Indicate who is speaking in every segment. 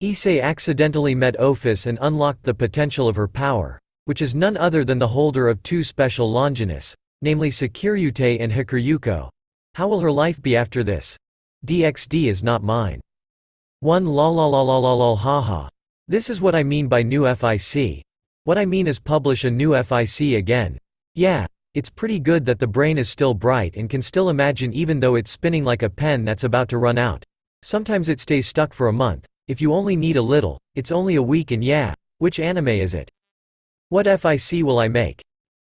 Speaker 1: Issei accidentally met Ophis and unlocked the potential of her power, which is none other than the holder of two special Longinus, namely Sekiryuutei and Hikaryuko. How will her life be after this? DXD is not mine. 1 lol lol lol lol lol haha. This is what I mean by new FIC. What I mean is publish a new FIC again. Yeah, it's pretty good that the brain is still bright and can still imagine even though it's spinning like a pen that's about to run out. Sometimes it stays stuck for a month. If you only need a little, it's only a week and yeah, which anime is it? What FIC will I make?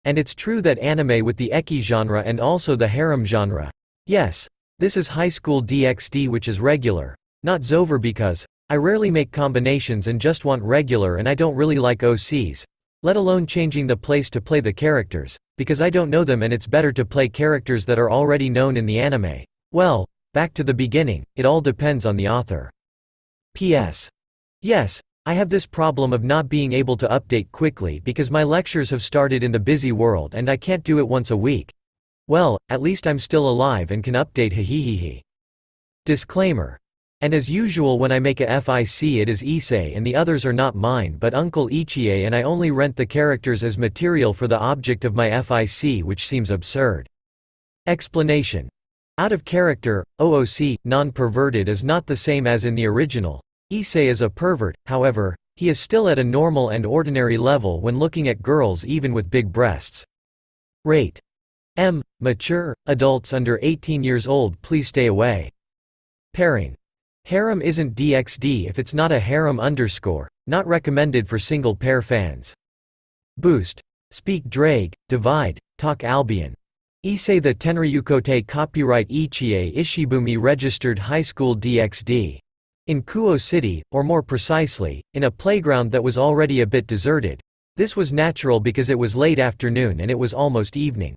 Speaker 1: And it's true that anime with the eki genre and also the harem genre. Yes, this is high school DxD which is regular, not Zover because I rarely make combinations and just want regular and I don't really like OCs, let alone changing the place to play the characters, because I don't know them and it's better to play characters that are already known in the anime. Well, back to the beginning, it all depends on the author. PS. Yes, I have this problem of not being able to update quickly because my lectures have started in the busy world and I can't do it once a week. Well, at least I'm still alive and can update hehehehe. Disclaimer. And as usual when I make a FIC it is Issei and the others are not mine but Uncle Ichie and I only rent the characters as material for the object of my FIC which seems absurd. Explanation. Out of character, OOC, non-perverted is not the same as in the original. Issei is a pervert, however, he is still at a normal and ordinary level when looking at girls even with big breasts. Rate M. Mature, adults under 18 years old please stay away. Pairing. Harem isn't DxD if it's not a harem _, not recommended for single pair fans. Boost. Speak Drag, Divide, Talk Albion. Issei the Tenryukote copyright Ichie Ishibumi registered high school DxD. In Kuo City, or more precisely, in a playground that was already a bit deserted. This was natural because it was late afternoon and it was almost evening.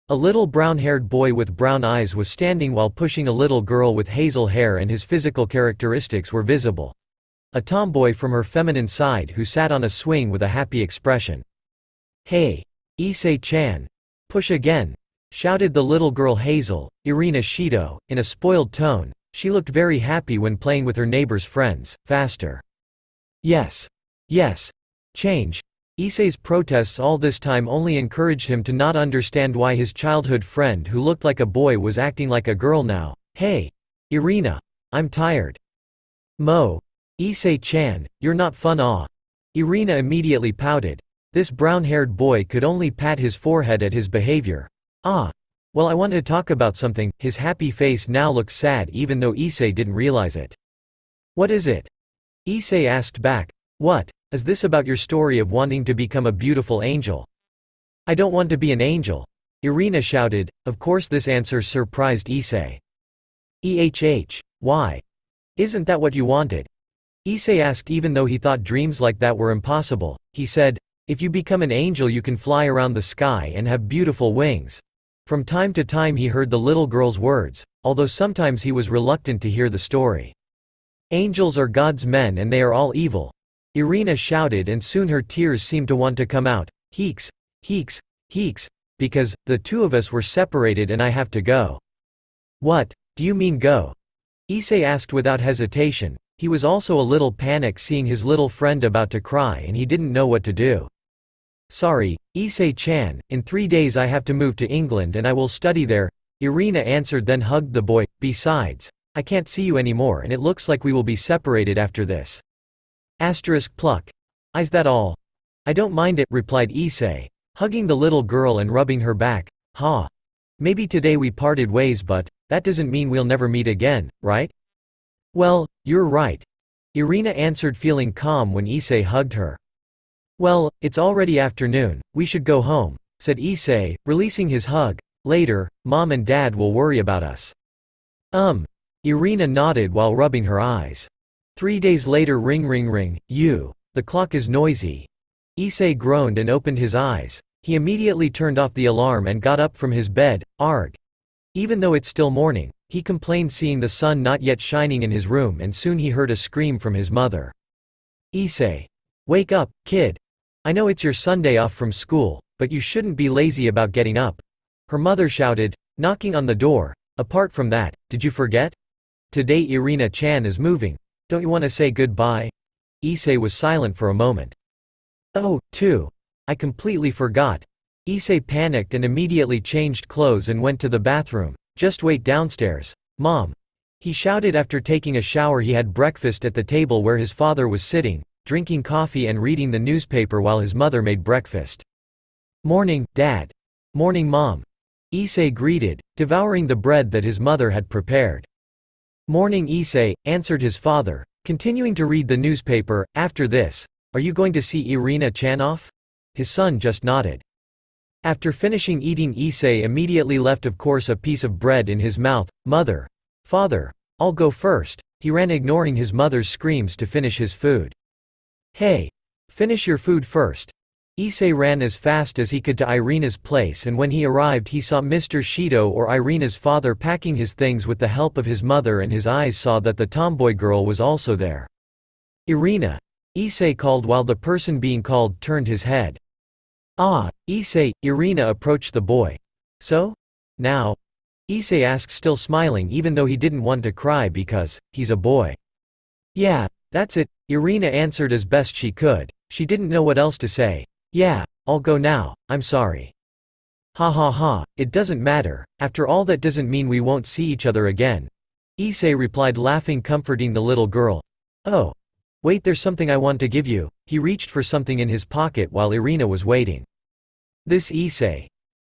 Speaker 1: A little brown-haired boy with brown eyes was standing while pushing a little girl with hazel hair and his physical characteristics were visible. A tomboy from her feminine side who sat on a swing with a happy expression. "Hey! Issei-chan! Push again!" shouted the little girl Hazel, Irina Shido, in a spoiled tone. She looked very happy when playing with her neighbor's friends. Faster. Yes. Yes. Change. Issei's protests all this time only encouraged him to not understand why his childhood friend who looked like a boy was acting like a girl now. Hey! Irina! I'm tired. Mo! Issei-chan, you're not fun Irina immediately pouted. This brown-haired boy could only pat his forehead at his behavior. Well I want to talk about something. His happy face now looked sad even though Issei didn't realize it. What is it? Issei asked back. What? Is this about your story of wanting to become a beautiful angel? I don't want to be an angel. Irina shouted. Of course this answer surprised Issei. Why? Isn't that what you wanted? Issei asked even though he thought dreams like that were impossible. He said, if you become an angel you can fly around the sky and have beautiful wings. From time to time he heard the little girl's words, although sometimes he was reluctant to hear the story. Angels are God's men and they are all evil. Irina shouted and soon her tears seemed to want to come out. Heeks, heeks, heeks, because, the two of us were separated and I have to go. What, do you mean go? Issei asked without hesitation. He was also a little panicked seeing his little friend about to cry and he didn't know what to do. Sorry, Issei-chan, in 3 days I have to move to England and I will study there, Irina answered then hugged the boy. Besides, I can't see you anymore and it looks like we will be separated after this. Pluck. Is that all? I don't mind it, replied Issei, hugging the little girl and rubbing her back. Maybe today we parted ways but, that doesn't mean we'll never meet again, right? Well, you're right. Irina answered feeling calm when Issei hugged her. Well, it's already afternoon, we should go home, said Issei, releasing his hug. Later, Mom and Dad will worry about us. Irina nodded while rubbing her eyes. 3 days later ring ring ring, the clock is noisy. Issei groaned and opened his eyes. He immediately turned off the alarm and got up from his bed. Arg. Even though it's still morning, he complained seeing the sun not yet shining in his room and soon he heard a scream from his mother. Issei. Wake up, kid. I know it's your Sunday off from school, but you shouldn't be lazy about getting up. Her mother shouted, knocking on the door. Apart from that, did you forget? Today Irina-chan is moving. don't you want to say goodbye? Issei was silent for a moment. Oh, too. I completely forgot. Issei panicked and immediately changed clothes and went to the bathroom. Just wait downstairs, Mom. He shouted after taking a shower. He had breakfast at the table where his father was sitting, drinking coffee and reading the newspaper while his mother made breakfast. Morning, Dad. Morning, Mom. Issei greeted, devouring the bread that his mother had prepared. Morning, Issei, answered his father, continuing to read the newspaper. After this, are you going to see Irina-chan off? His son just nodded. After finishing eating, Issei immediately left, of course, a piece of bread in his mouth. Mother. Father. I'll go first. He ran, ignoring his mother's screams, to finish his food. Hey. Finish your food first. Issei ran as fast as he could to Irina's place, and when he arrived he saw Mr. Shido, or Irina's father, packing his things with the help of his mother, and his eyes saw that the tomboy girl was also there. Irina. Issei called while the person being called turned his head. Ah, Issei. Irina approached the boy. So? Now? Issei asked, still smiling even though he didn't want to cry because he's a boy. Yeah, that's it, Irina answered as best she could. She didn't know what else to say. Yeah, I'll go now, I'm sorry. Ha ha ha, it doesn't matter, after all that doesn't mean we won't see each other again. Issei replied, laughing, comforting the little girl. Oh. Wait, there's something I want to give you. He reached for something in his pocket while Irina was waiting. This, Issei.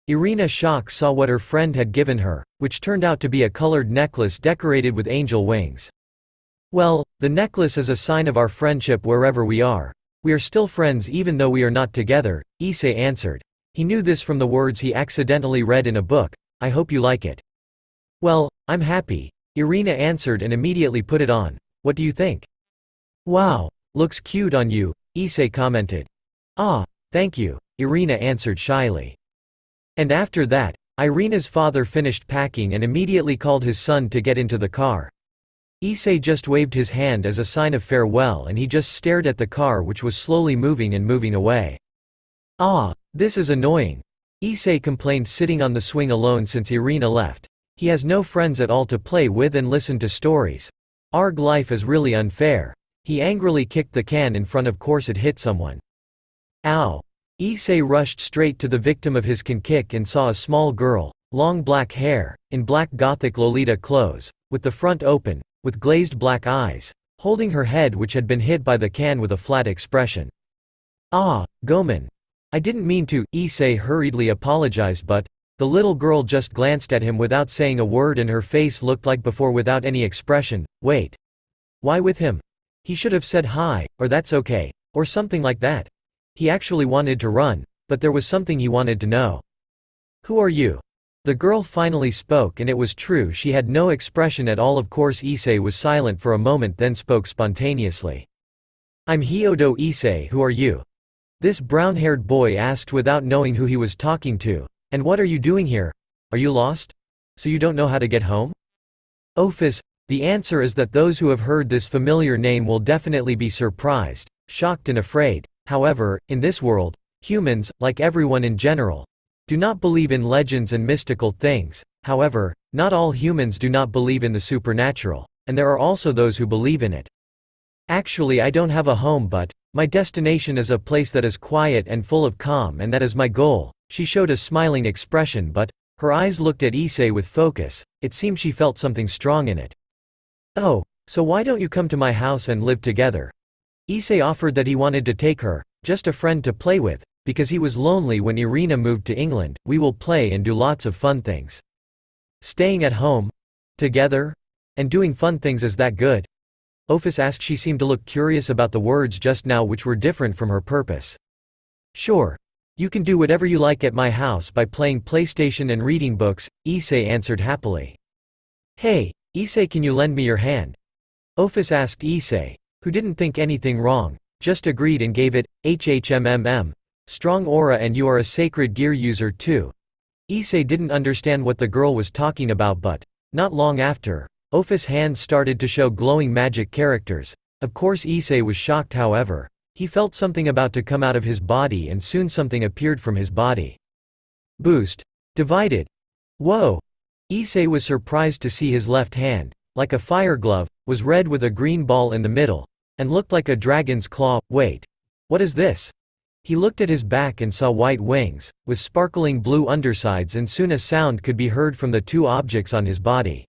Speaker 1: Irina, shocked, saw what her friend had given her, which turned out to be a colored necklace decorated with angel wings. Well, the necklace is a sign of our friendship wherever we are. We are still friends even though we are not together, Issei answered. He knew this from the words he accidentally read in a book. I hope you like it. Well, I'm happy, Irina answered and immediately put it on. What do you think? Wow, looks cute on you, Issei commented. Ah, thank you, Irina answered shyly. And after that, Irina's father finished packing and immediately called his son to get into the car. Issei just waved his hand as a sign of farewell, and he just stared at the car, which was slowly moving and moving away. Ah, this is annoying, Issei complained, sitting on the swing alone since Irina left. He has no friends at all to play with and listen to stories. Arg, life is really unfair. He angrily kicked the can in front, of course it hit someone. Ow. Issei rushed straight to the victim of his kick and saw a small girl, long black hair, in black gothic Lolita clothes, with the front open, with glazed black eyes, holding her head which had been hit by the can with a flat expression. Ah, Gomen. I didn't mean to, Issei hurriedly apologized, but the little girl just glanced at him without saying a word, and her face looked like before without any expression. Wait. Why with him? He should have said hi, or that's okay, or something like that. He actually wanted to run, but there was something he wanted to know. Who are you? The girl finally spoke, and it was true, she had no expression at all. Of course Issei was silent for a moment, then spoke spontaneously. I'm Hyodo Issei. Who are you? This brown-haired boy asked without knowing who he was talking to. And what are you doing here? Are you lost? So you don't know how to get home? Ophis. The answer is that those who have heard this familiar name will definitely be surprised, shocked and afraid. However, in this world, humans, like everyone in general, do not believe in legends and mystical things. However, not all humans do not believe in the supernatural, and there are also those who believe in it. Actually, I don't have a home, but my destination is a place that is quiet and full of calm, and that is my goal. She showed a smiling expression, but her eyes looked at Issei with focus. It seemed she felt something strong in it. Oh, so why don't you come to my house and live together? Issei offered that he wanted to take her, just a friend to play with, because he was lonely when Irina moved to England. We will play and do lots of fun things. Staying at home? Together? And doing fun things, is that good? Ophis asked. She seemed to look curious about the words just now, which were different from her purpose. Sure. You can do whatever you like at my house by playing PlayStation and reading books, Issei answered happily. Hey, Issei, can you lend me your hand? Ophis asked Issei, who didn't think anything wrong, just agreed and gave it. HHMMM. Strong aura, and you are a sacred gear user too. Issei didn't understand what the girl was talking about, but not long after, Ophis' hands started to show glowing magic characters. Of course Issei was shocked, however. He felt something about to come out of his body, and soon something appeared from his body. Boost. Divided. Whoa. Issei was surprised to see his left hand, like a fire glove, was red with a green ball in the middle, and looked like a dragon's claw. Wait. What is this? He looked at his back and saw white wings, with sparkling blue undersides, and soon a sound could be heard from the two objects on his body.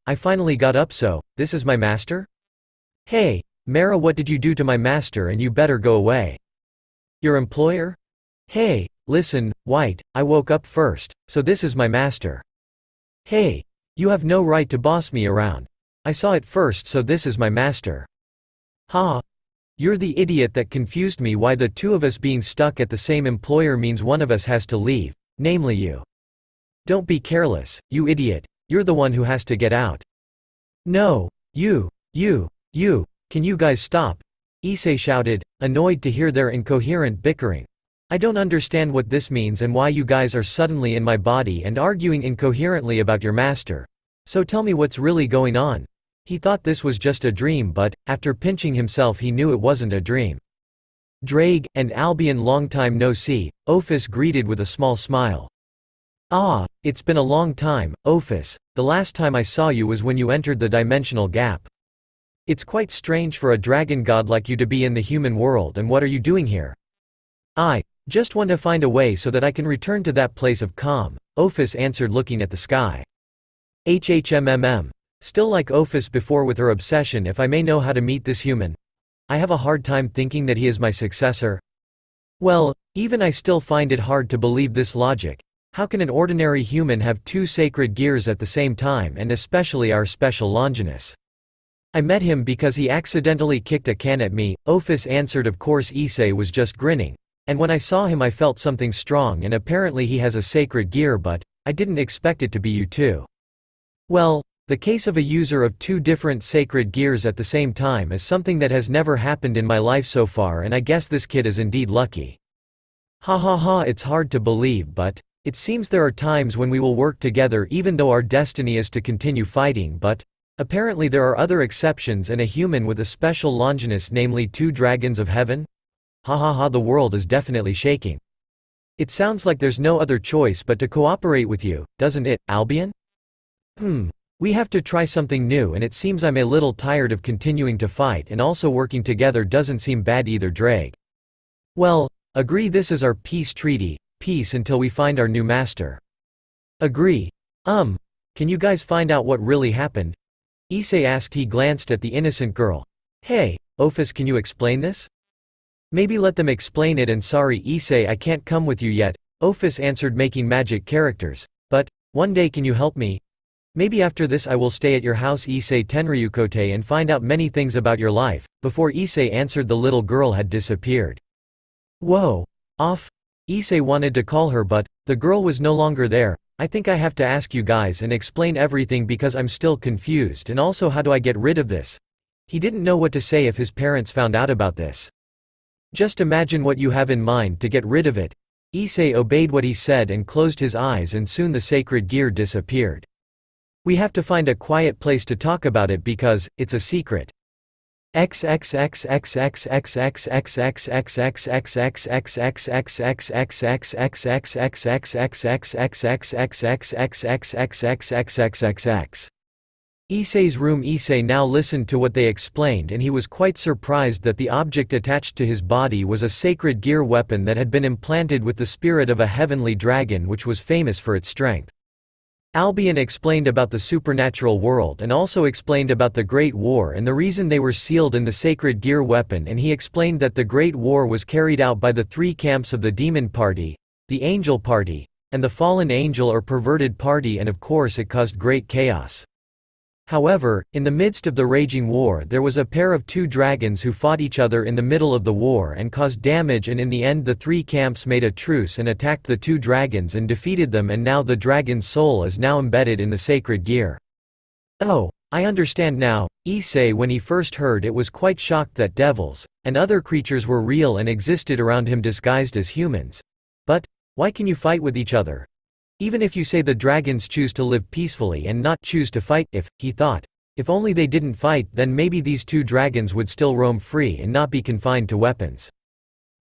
Speaker 1: I finally got up. So, this is my master? Hey, Mara, what did you do to my master, and you better go away. Your employer? Hey, listen, White, I woke up first, so this is my master. Hey, you have no right to boss me around. I saw it first, so this is my master. Ha! You're the idiot that confused me. Why the two of us being stuck at the same employer means one of us has to leave, namely you. Don't be careless, you idiot, you're the one who has to get out. No, you, can you guys stop? Issei shouted, annoyed to hear their incoherent bickering. I don't understand what this means and why you guys are suddenly in my body and arguing incoherently about your master. So tell me what's really going on. He thought this was just a dream, but, after pinching himself, he knew it wasn't a dream. Drake and Albion, long time no see, Ophis greeted with a small smile. Ah, it's been a long time, Ophis. The last time I saw you was when you entered the dimensional gap. It's quite strange for a dragon god like you to be in the human world, and what are you doing here? I just want to find a way so that I can return to that place of calm, Ophis answered, looking at the sky. Still like Ophis before with her obsession. If I may know how to meet this human. I have a hard time thinking that he is my successor. Well, even I still find it hard to believe this logic. How can an ordinary human have two sacred gears at the same time, and especially our special Longinus? I met him because he accidentally kicked a can at me, Ophis answered. Of course, Issei was just grinning. And when I saw him I felt something strong, and apparently he has a sacred gear, but I didn't expect it to be you too. Well, the case of a user of two different sacred gears at the same time is something that has never happened in my life so far, and I guess this kid is indeed lucky. Ha ha ha, it's hard to believe, but it seems there are times when we will work together even though our destiny is to continue fighting, but apparently there are other exceptions, and a human with a special Longinus, namely two dragons of heaven? Ha ha ha, the world is definitely shaking. It sounds like there's no other choice but to cooperate with you, doesn't it, Albion? We have to try something new, and it seems I'm a little tired of continuing to fight, and also working together doesn't seem bad either, Drake. Well, agree, this is our peace treaty, peace until we find our new master. Agree. Can you guys find out what really happened? Issei asked. He glanced at the innocent girl. Hey, Ophis, can you explain this? Maybe let them explain it, and sorry Issei, I can't come with you yet, Ophis answered, making magic characters. But, one day can you help me? Maybe after this I will stay at your house, Issei Tenryukote, and find out many things about your life. Before Issei answered, the little girl had disappeared. Whoa. Off. Issei wanted to call her, but the girl was no longer there. I think I have to ask you guys and explain everything because I'm still confused, and also how do I get rid of this? He didn't know what to say if his parents found out about this. Just imagine what you have in mind to get rid of it. Issei obeyed what he said and closed his eyes, and soon the sacred gear disappeared. We have to find a quiet place to talk about it because it's a secret. Issei's room. Issei now listened to what they explained, and he was quite surprised that the object attached to his body was a sacred gear weapon that had been implanted with the spirit of a heavenly dragon which was famous for its strength. Albion explained about the supernatural world and also explained about the Great War and the reason they were sealed in the sacred gear weapon, and he explained that the Great War was carried out by the three camps of the Demon Party, the Angel Party, and the Fallen Angel or Perverted Party, and of course it caused great chaos. However, in the midst of the raging war there was a pair of two dragons who fought each other in the middle of the war and caused damage, and in the end the three camps made a truce and attacked the two dragons and defeated them, and now the dragon's soul is now embedded in the sacred gear. Oh, I understand now. Issei, when he first heard it, was quite shocked that devils and other creatures were real and existed around him disguised as humans. But why can you fight with each other? Even if you say the dragons choose to live peacefully and not choose to fight, he thought, if only they didn't fight, then maybe these two dragons would still roam free and not be confined to weapons.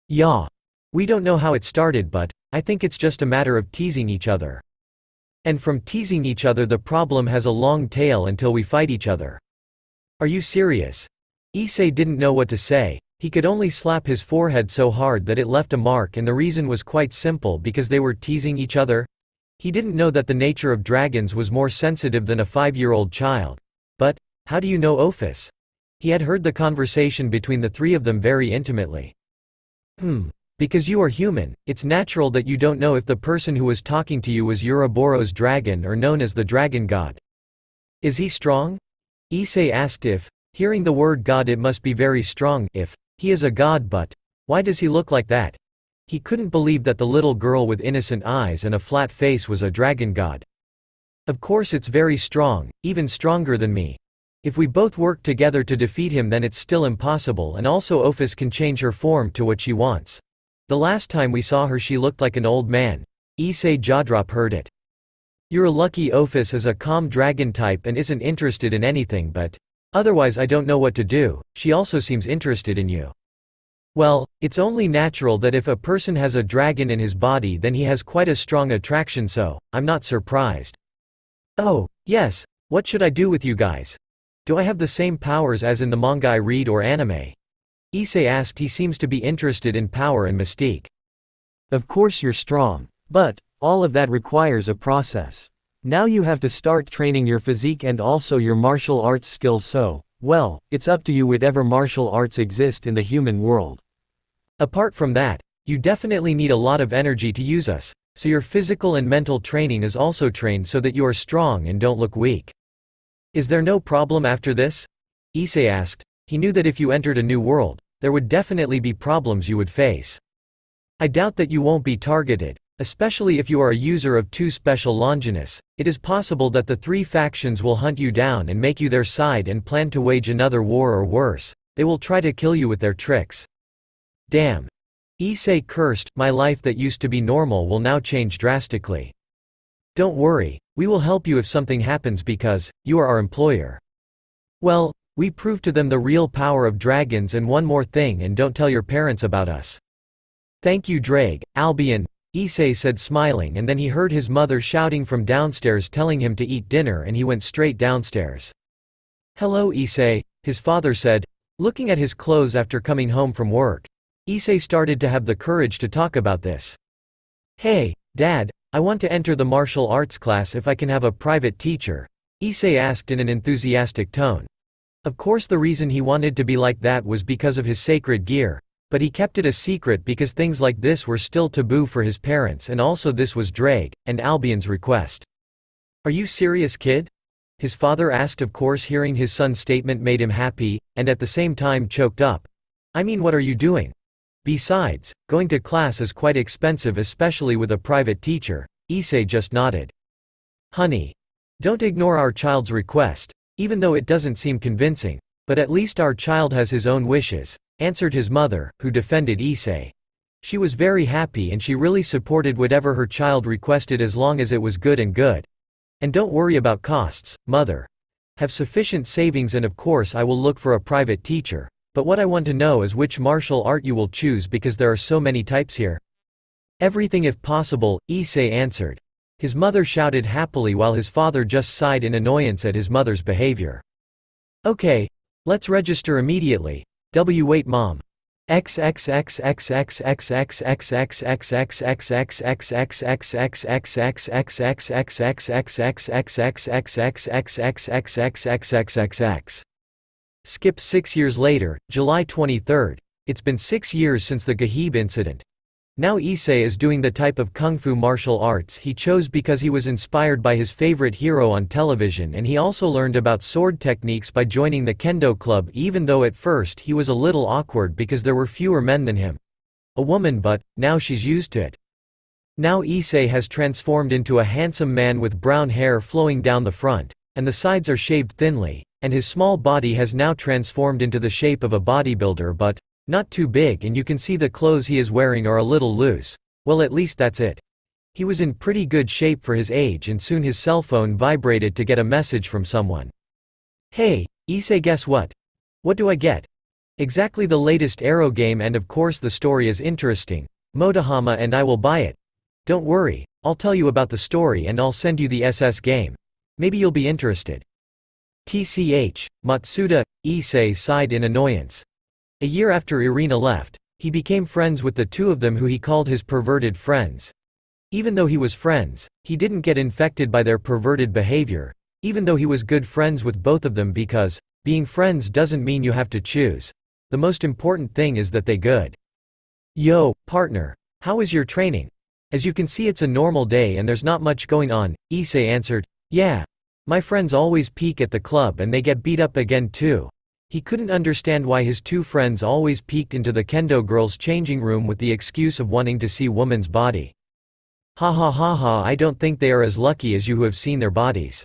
Speaker 1: Yeah. We don't know how it started, but I think it's just a matter of teasing each other. And from teasing each other the problem has a long tail until we fight each other. Are you serious? Issei didn't know what to say. He could only slap his forehead so hard that it left a mark, and the reason was quite simple: because they were teasing each other. He didn't know that the nature of dragons was more sensitive than a 5-year-old child. But, how do you know Ophis? He had heard the conversation between the three of them very intimately. Because you are human, it's natural that you don't know if the person who was talking to you was Ouroboros dragon or known as the dragon god. Is he strong? Issei asked. If, hearing the word god, it must be very strong, if he is a god, but why does he look like that? He couldn't believe that the little girl with innocent eyes and a flat face was a dragon god. Of course it's very strong, even stronger than me. If we both work together to defeat him, then it's still impossible, and also Ophis can change her form to what she wants. The last time we saw her she looked like an old man. Issei jaw-drop heard it. You're lucky Ophis is a calm dragon type and isn't interested in anything, but otherwise I don't know what to do. She also seems interested in you. Well, it's only natural that if a person has a dragon in his body then he has quite a strong attraction, so I'm not surprised. Oh, yes, what should I do with you guys? Do I have the same powers as in the manga I read or anime? Issei asked. He seems to be interested in power and mystique.
Speaker 2: Of course you're strong, but all of that requires a process. Now you have to start training your physique and also your martial arts skills, so, well, it's up to you whatever martial arts exist in the human world.
Speaker 1: Apart from that, you definitely need a lot of energy to use us, so your physical and mental training is also trained so that you are strong and don't look weak. Is there no problem after this? Issei asked. He knew that if you entered a new world, there would definitely be problems you would face. I doubt that you won't be targeted, especially if you are a user of 2 special Longinus. It is possible that the 3 factions will hunt you down and make you their side and plan to wage another war, or worse, they will try to kill you with their tricks. Damn. Issei cursed. My life that used to be normal will now change drastically. Don't worry, we will help you if something happens because you are our employer. Well, we prove to them the real power of dragons, and one more thing, and don't tell your parents about us. Thank you Drake, Albion, Issei said smiling, and then he heard his mother shouting from downstairs telling him to eat dinner, and he went straight downstairs. Hello Issei, his father said, looking at his clothes after coming home from work. Issei started to have the courage to talk about this. Hey, Dad, I want to enter the martial arts class. If I can have a private teacher? Issei asked in an enthusiastic tone. Of course the reason he wanted to be like that was because of his sacred gear, but he kept it a secret because things like this were still taboo for his parents, and also this was Drake and Albion's request. Are you serious, kid? His father asked. Of course hearing his son's statement made him happy, and at the same time choked up. I mean, what are you doing? Besides, going to class is quite expensive, especially with a private teacher. Issei just nodded. Honey, don't ignore our child's request, even though it doesn't seem convincing, but at least our child has his own wishes, answered his mother, who defended Issei. She was very happy and she really supported whatever her child requested as long as it was good and good. And don't worry about costs, mother. Have sufficient savings, and of course I will look for a private teacher, but what I want to know is which martial art you will choose because there are so many types here. Everything if possible, Issei answered. His mother shouted happily while his father just sighed in annoyance at his mother's behavior. Okay, let's register immediately. Wait mom. Skip 6 years later, July 23rd. It's been 6 years since the Gahib incident. Now Issei is doing the type of kung fu martial arts he chose because he was inspired by his favorite hero on television, and he also learned about sword techniques by joining the Kendo club, even though at first he was a little awkward because there were fewer men than him. A woman, but now she's used to it. Now Issei has transformed into a handsome man with brown hair flowing down the front, and the sides are shaved thinly, and his small body has now transformed into the shape of a bodybuilder, but not too big, and you can see the clothes he is wearing are a little loose. Well, at least that's it. He was in pretty good shape for his age, and soon his cell phone vibrated to get a message from someone. Hey, Issei, guess what? What do I get? Exactly the latest Arrow game, and of course the story is interesting. Motohama and I will buy it. Don't worry, I'll tell you about the story and I'll send you the SS game. Maybe you'll be interested. Tch, Matsuda, Issei sighed in annoyance. A year after Irina left, he became friends with the two of them who he called his perverted friends. Even though he was friends, he didn't get infected by their perverted behavior, even though he was good friends with both of them because, being friends doesn't mean you have to choose. The most important thing is that they good. Yo, partner. How is your training? As you can see it's a normal day and there's not much going on, Issei answered. Yeah. My friends always peak at the club and they get beat up again too. He couldn't understand why his two friends always peeked into the Kendo girls' changing room with the excuse of wanting to see woman's body. Ha ha ha ha, I don't think they are as lucky as you who have seen their bodies.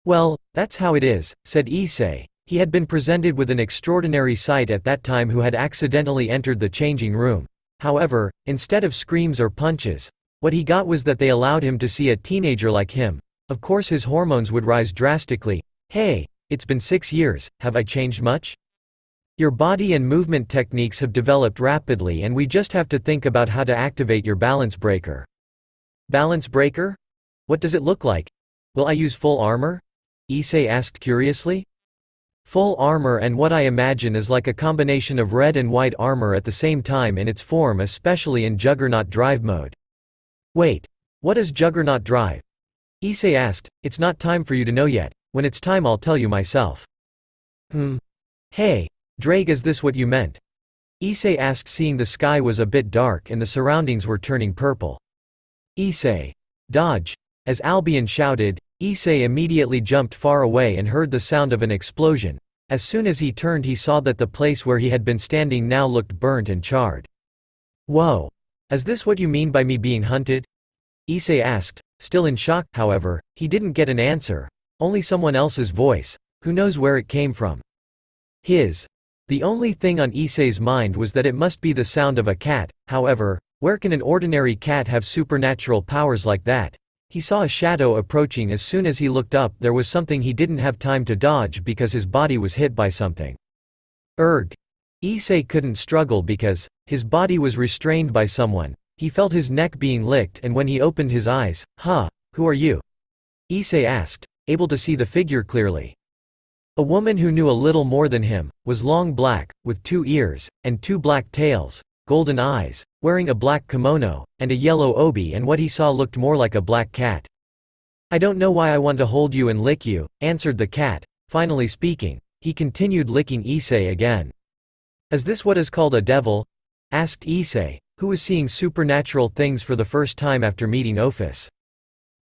Speaker 1: Well, that's how it is, said Issei. He had been presented with an extraordinary sight at that time who had accidentally entered the changing room. However, instead of screams or punches, what he got was that they allowed him to see a teenager like him. Of course his hormones would rise drastically. Hey, it's been 6 years, have I changed much? Your body and movement techniques have developed rapidly and we just have to think about how to activate your balance breaker. Balance breaker? What does it look like? Will I use full armor? Issei asked curiously. Full armor and what I imagine is like a combination of red and white armor at the same time in its form, especially in Juggernaut drive mode. Wait, what is Juggernaut drive? Issei asked. It's not time for you to know yet. When it's time I'll tell you myself. Hey, Drake, is this what you meant? Issei asked, seeing the sky was a bit dark and the surroundings were turning purple. Issei. Dodge. As Albion shouted, Issei immediately jumped far away and heard the sound of an explosion. As soon as he turned he saw that the place where he had been standing now looked burnt and charred. Whoa. Is this what you mean by me being hunted? Issei asked, still in shock. However, he didn't get an answer. Only someone else's voice. Who knows where it came from? His. The only thing on Issei's mind was that it must be the sound of a cat. However, where can an ordinary cat have supernatural powers like that? He saw a shadow approaching. As soon as he looked up there was something he didn't have time to dodge because his body was hit by something. Erg. Issei couldn't struggle because his body was restrained by someone. He felt his neck being licked and when he opened his eyes, who are you? Issei asked, able to see the figure clearly. A woman who knew a little more than him, was long black, with 2 ears, and 2 black tails, golden eyes, wearing a black kimono, and a yellow obi, and what he saw looked more like a black cat. I don't know why I want to hold you and lick you, answered the cat. Finally speaking, he continued licking Issei again. Is this what is called a devil? Asked Issei, who was seeing supernatural things for the first time after meeting Ophis.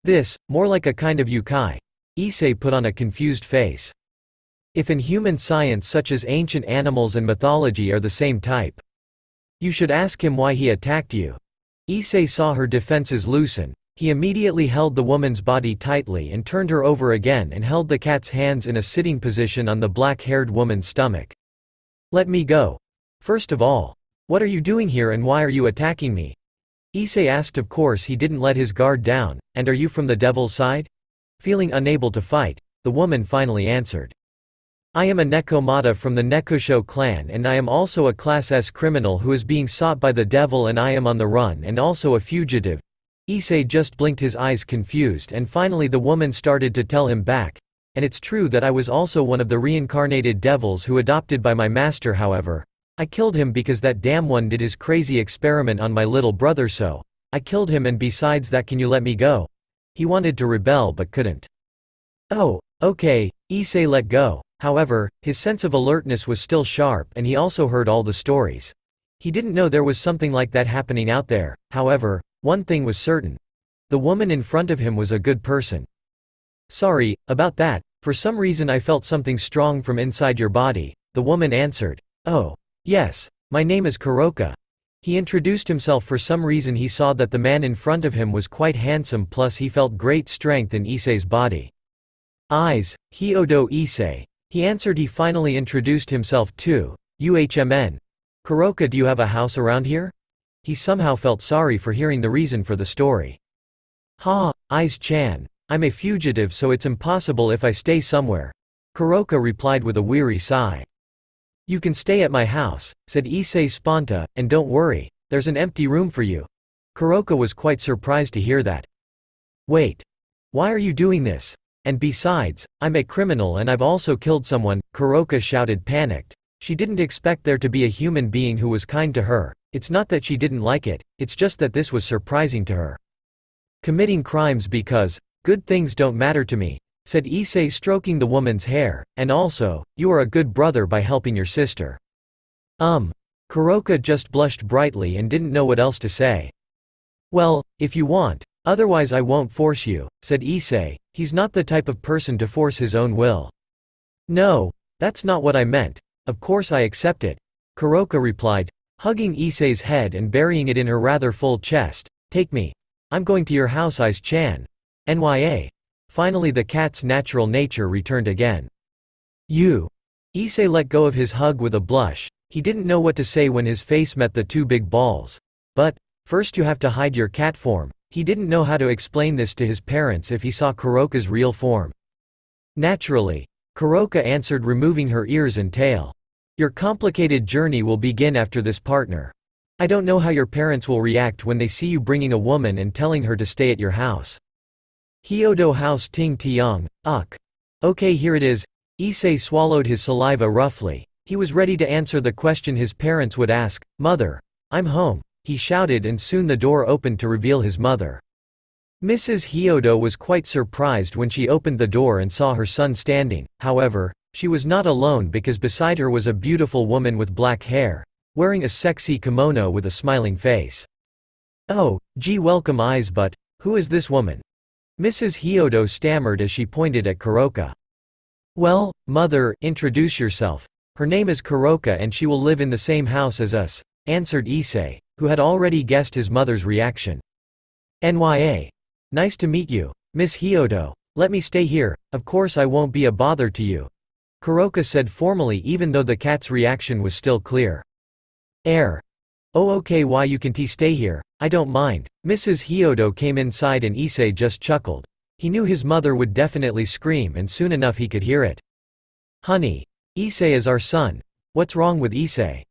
Speaker 1: This, more like a kind of yukai. Issei put on a confused face. If in human science such as ancient animals and mythology are the same type, you should ask him why he attacked you. Issei saw her defenses loosen. He immediately held the woman's body tightly and turned her over again and held the cat's hands in a sitting position on the black-haired woman's stomach. Let me go. First of all, what are you doing here and why are you attacking me? Issei asked. Of course he didn't let his guard down. And are you from the devil's side? Feeling unable to fight, the woman finally answered. I am a Nekomata from the Nekusho clan and I am also a Class S criminal who is being sought by the devil and I am on the run and also a fugitive. Issei just blinked his eyes confused and finally the woman started to tell him back. And it's true that I was also one of the reincarnated devils who adopted by my master. However, I killed him because that damn one did his crazy experiment on my little brother, so I killed him, and besides that, can you let me go? He wanted to rebel but couldn't. Oh, okay, Issei let go. However, his sense of alertness was still sharp and he also heard all the stories. He didn't know there was something like that happening out there. However, one thing was certain. The woman in front of him was a good person. Sorry about that. For some reason I felt something strong from inside your body, the woman answered. Oh, yes, my name is Kuroka. He introduced himself. For some reason he saw that the man in front of him was quite handsome, plus he felt great strength in Issei's body. Eyes, Hyodo Issei. He answered. He finally introduced himself too. UHMN. Kuroka, do you have a house around here? He somehow felt sorry for hearing the reason for the story. Eyes-chan. I'm a fugitive, so it's impossible if I stay somewhere. Kuroka replied with a weary sigh. You can stay at my house, said Issei Sponta, and don't worry, there's an empty room for you. Kuroka was quite surprised to hear that. Wait. Why are you doing this? And besides, I'm a criminal and I've also killed someone," Kuroka shouted, panicked. She didn't expect there to be a human being who was kind to her. It's not that she didn't like it, it's just that this was surprising to her. "Committing crimes because good things don't matter to me," said Issei, stroking the woman's hair, "and also, you are a good brother by helping your sister." Kuroka just blushed brightly and didn't know what else to say. "Well, if you want, otherwise I won't force you," said Issei. He's not the type of person to force his own will. "No, that's not what I meant. Of course I accept it," Kuroka replied, hugging Issei's head and burying it in her rather full chest. "Take me. I'm going to your house, Ice-chan. Nya." Finally the cat's natural nature returned again. "You." Issei let go of his hug with a blush. He didn't know what to say when his face met the two big balls. But, "First you have to hide your cat form." He didn't know how to explain this to his parents if he saw Kuroka's real form. Naturally, Kuroka answered, removing her ears and tail. "Your complicated journey will begin after this, partner. I don't know how your parents will react when they see you bringing a woman and telling her to stay at your house." Hyodo House Ting Tiong, Uck. "Okay, here it is." Issei swallowed his saliva roughly. He was ready to answer the question his parents would ask. "Mother, I'm home," he shouted, and soon the door opened to reveal his mother. Mrs. Hyodo was quite surprised when she opened the door and saw her son standing. However, she was not alone because beside her was a beautiful woman with black hair, wearing a sexy kimono with a smiling face. "Oh, gee, welcome eyes, but who is this woman?" Mrs. Hyodo stammered as she pointed at Kuroka. "Well, mother, introduce yourself. Her name is Kuroka and she will live in the same house as us," answered Issei, who had already guessed his mother's reaction. "Nya. Nice to meet you, Miss Hyodo. Let me stay here, of course I won't be a bother to you," Kuroka said formally, even though the cat's reaction was still clear. "Oh okay, why you can stay here, I don't mind." Mrs. Hyodo came inside and Issei just chuckled. He knew his mother would definitely scream and soon enough he could hear it. "Honey, Issei is our son. What's wrong with Issei?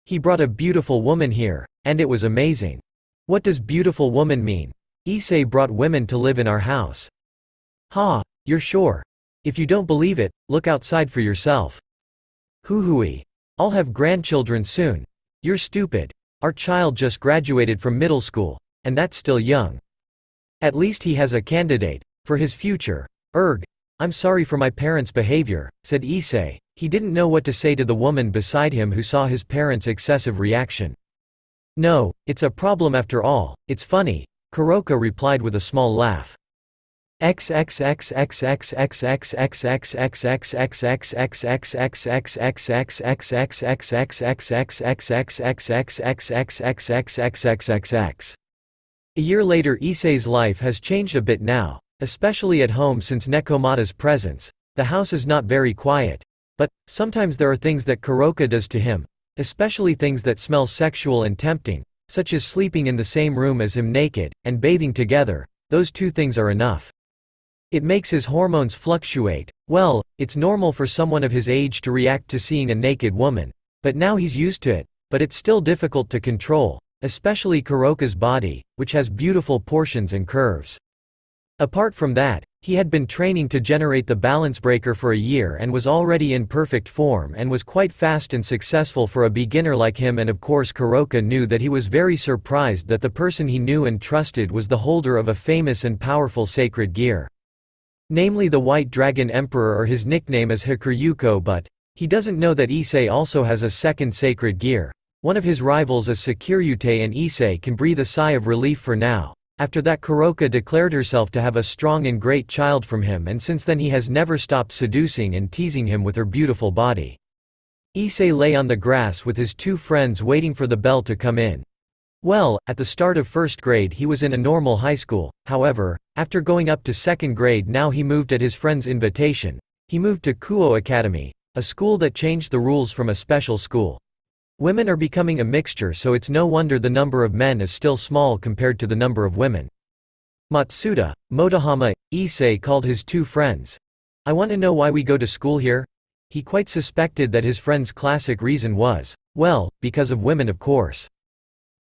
Speaker 1: He brought a beautiful woman here, and it was amazing." "What does beautiful woman mean? Issei brought women to live in our house." "Ha, you're sure? If you don't believe it, look outside for yourself." "Hoo-hooey. I'll have grandchildren soon." "You're stupid. Our child just graduated from middle school, and that's still young. At least he has a candidate for his future." "I'm sorry for my parents' behavior," said Issei. He didn't know what to say to the woman beside him who saw his parents' excessive reaction. "No, it's a problem after all, it's funny," Kuroka replied with a small laugh. A year later, Issei's life has changed a bit now, especially at home since Nekomata's presence. The house is not very quiet. But, sometimes there are things that Kuroka does to him, especially things that smell sexual and tempting, such as sleeping in the same room as him naked, and bathing together. Those two things are enough. It makes his hormones fluctuate. Well, it's normal for someone of his age to react to seeing a naked woman. But now he's used to it. But it's still difficult to control, especially Kuroka's body, which has beautiful portions and curves. Apart from that, he had been training to generate the balance breaker for a year and was already in perfect form and was quite fast and successful for a beginner like him, and of course Kuroka knew that he was very surprised that the person he knew and trusted was the holder of a famous and powerful sacred gear. Namely the White Dragon Emperor, or his nickname is Sekiryuutei, but he doesn't know that Issei also has a second sacred gear. One of his rivals is Sekiryuutei, and Issei can breathe a sigh of relief for now. After that, Kuroka declared herself to have a strong and great child from him, and since then he has never stopped seducing and teasing him with her beautiful body. Issei lay on the grass with his two friends waiting for the bell to come in. Well, at the start of first grade he was in a normal high school. However, after going up to second grade, now he moved at his friend's invitation. He moved to Kou Academy, a school that changed the rules from a special school. Women are becoming a mixture, so it's no wonder the number of men is still small compared to the number of women. Matsuda, Motohama, Issei called his two friends. "I want to know why we go to school here?" He quite suspected that his friend's classic reason was, well, because of women, of course.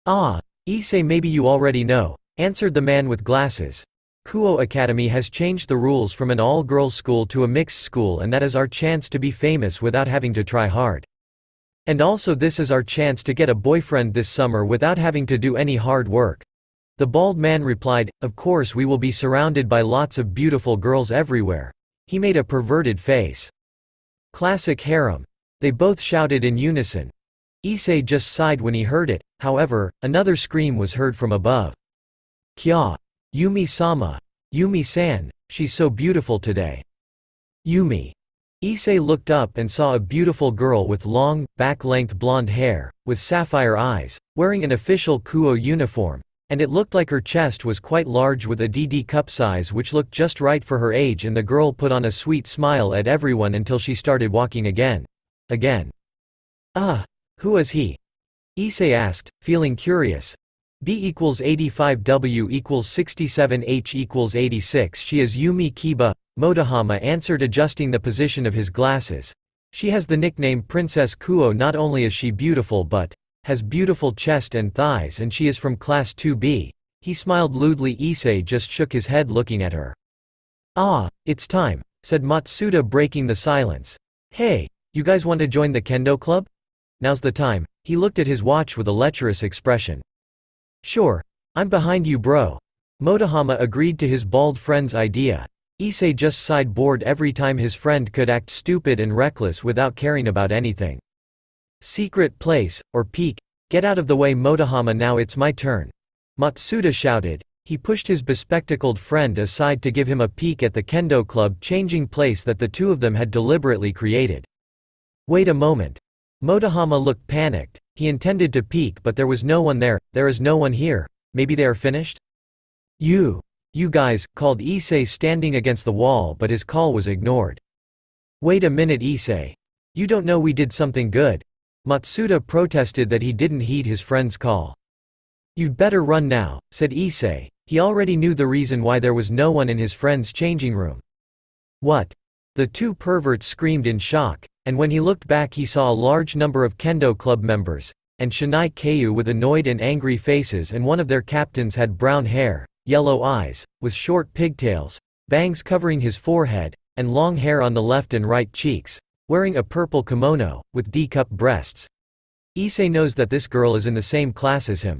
Speaker 1: "Ah, Issei, maybe you already know," answered the man with glasses. Kou Academy has changed the rules from an all-girls school to a mixed school, and that is our chance to be famous without having to try hard. And also this is our chance to get a boyfriend this summer without having to do any hard work." The bald man replied, "Of course we will be surrounded by lots of beautiful girls everywhere." He made a perverted face. "Classic harem." They both shouted in unison. Issei just sighed when he heard it. However, another scream was heard from above. "Kya! Yumi-sama! Yumi-san, she's so beautiful today." Yumi. Issei looked up and saw a beautiful girl with long, back-length blonde hair, with sapphire eyes, wearing an official Kuo uniform, and it looked like her chest was quite large with a DD cup size which looked just right for her age, and the girl put on a sweet smile at everyone until she started walking again. Who is he?" Issei asked, feeling curious. B equals 85W equals 67H equals 86. "She is Yumi Kiba," Motohama answered, adjusting the position of his glasses. "She has the nickname Princess Kuo. Not only is she beautiful but has beautiful chest and thighs, and she is from class 2B. He smiled lewdly. Issei just shook his head looking at her. "Ah, it's time," said Matsuda, breaking the silence. "Hey, you guys want to join the Kendo club? Now's the time." He looked at his watch with a lecherous expression. "Sure. I'm behind you, bro." Motohama agreed to his bald friend's idea. Issei just sighed, bored every time his friend could act stupid and reckless without caring about anything. "Secret place, or peek. Get out of the way, Motohama. Now it's my turn," Matsuda shouted. He pushed his bespectacled friend aside to give him a peek at the Kendo club changing place that the two of them had deliberately created. "Wait a moment." Motohama looked panicked. He intended to peek, but there was no one there. "There is no one here. Maybe they are finished?" You guys," called Issei, standing against the wall, but his call was ignored. "Wait a minute, Issei. You don't know we did something good?" Matsuda protested that he didn't heed his friend's call. "You'd better run now," said Issei. He already knew the reason why there was no one in his friend's changing room. "What?" The two perverts screamed in shock, and when he looked back he saw a large number of Kendo club members, and Shinai Keiyu with annoyed and angry faces, and one of their captains had brown hair, yellow eyes, with short pigtails, bangs covering his forehead, and long hair on the left and right cheeks, wearing a purple kimono, with D-cup breasts. Issei knows that this girl is in the same class as him.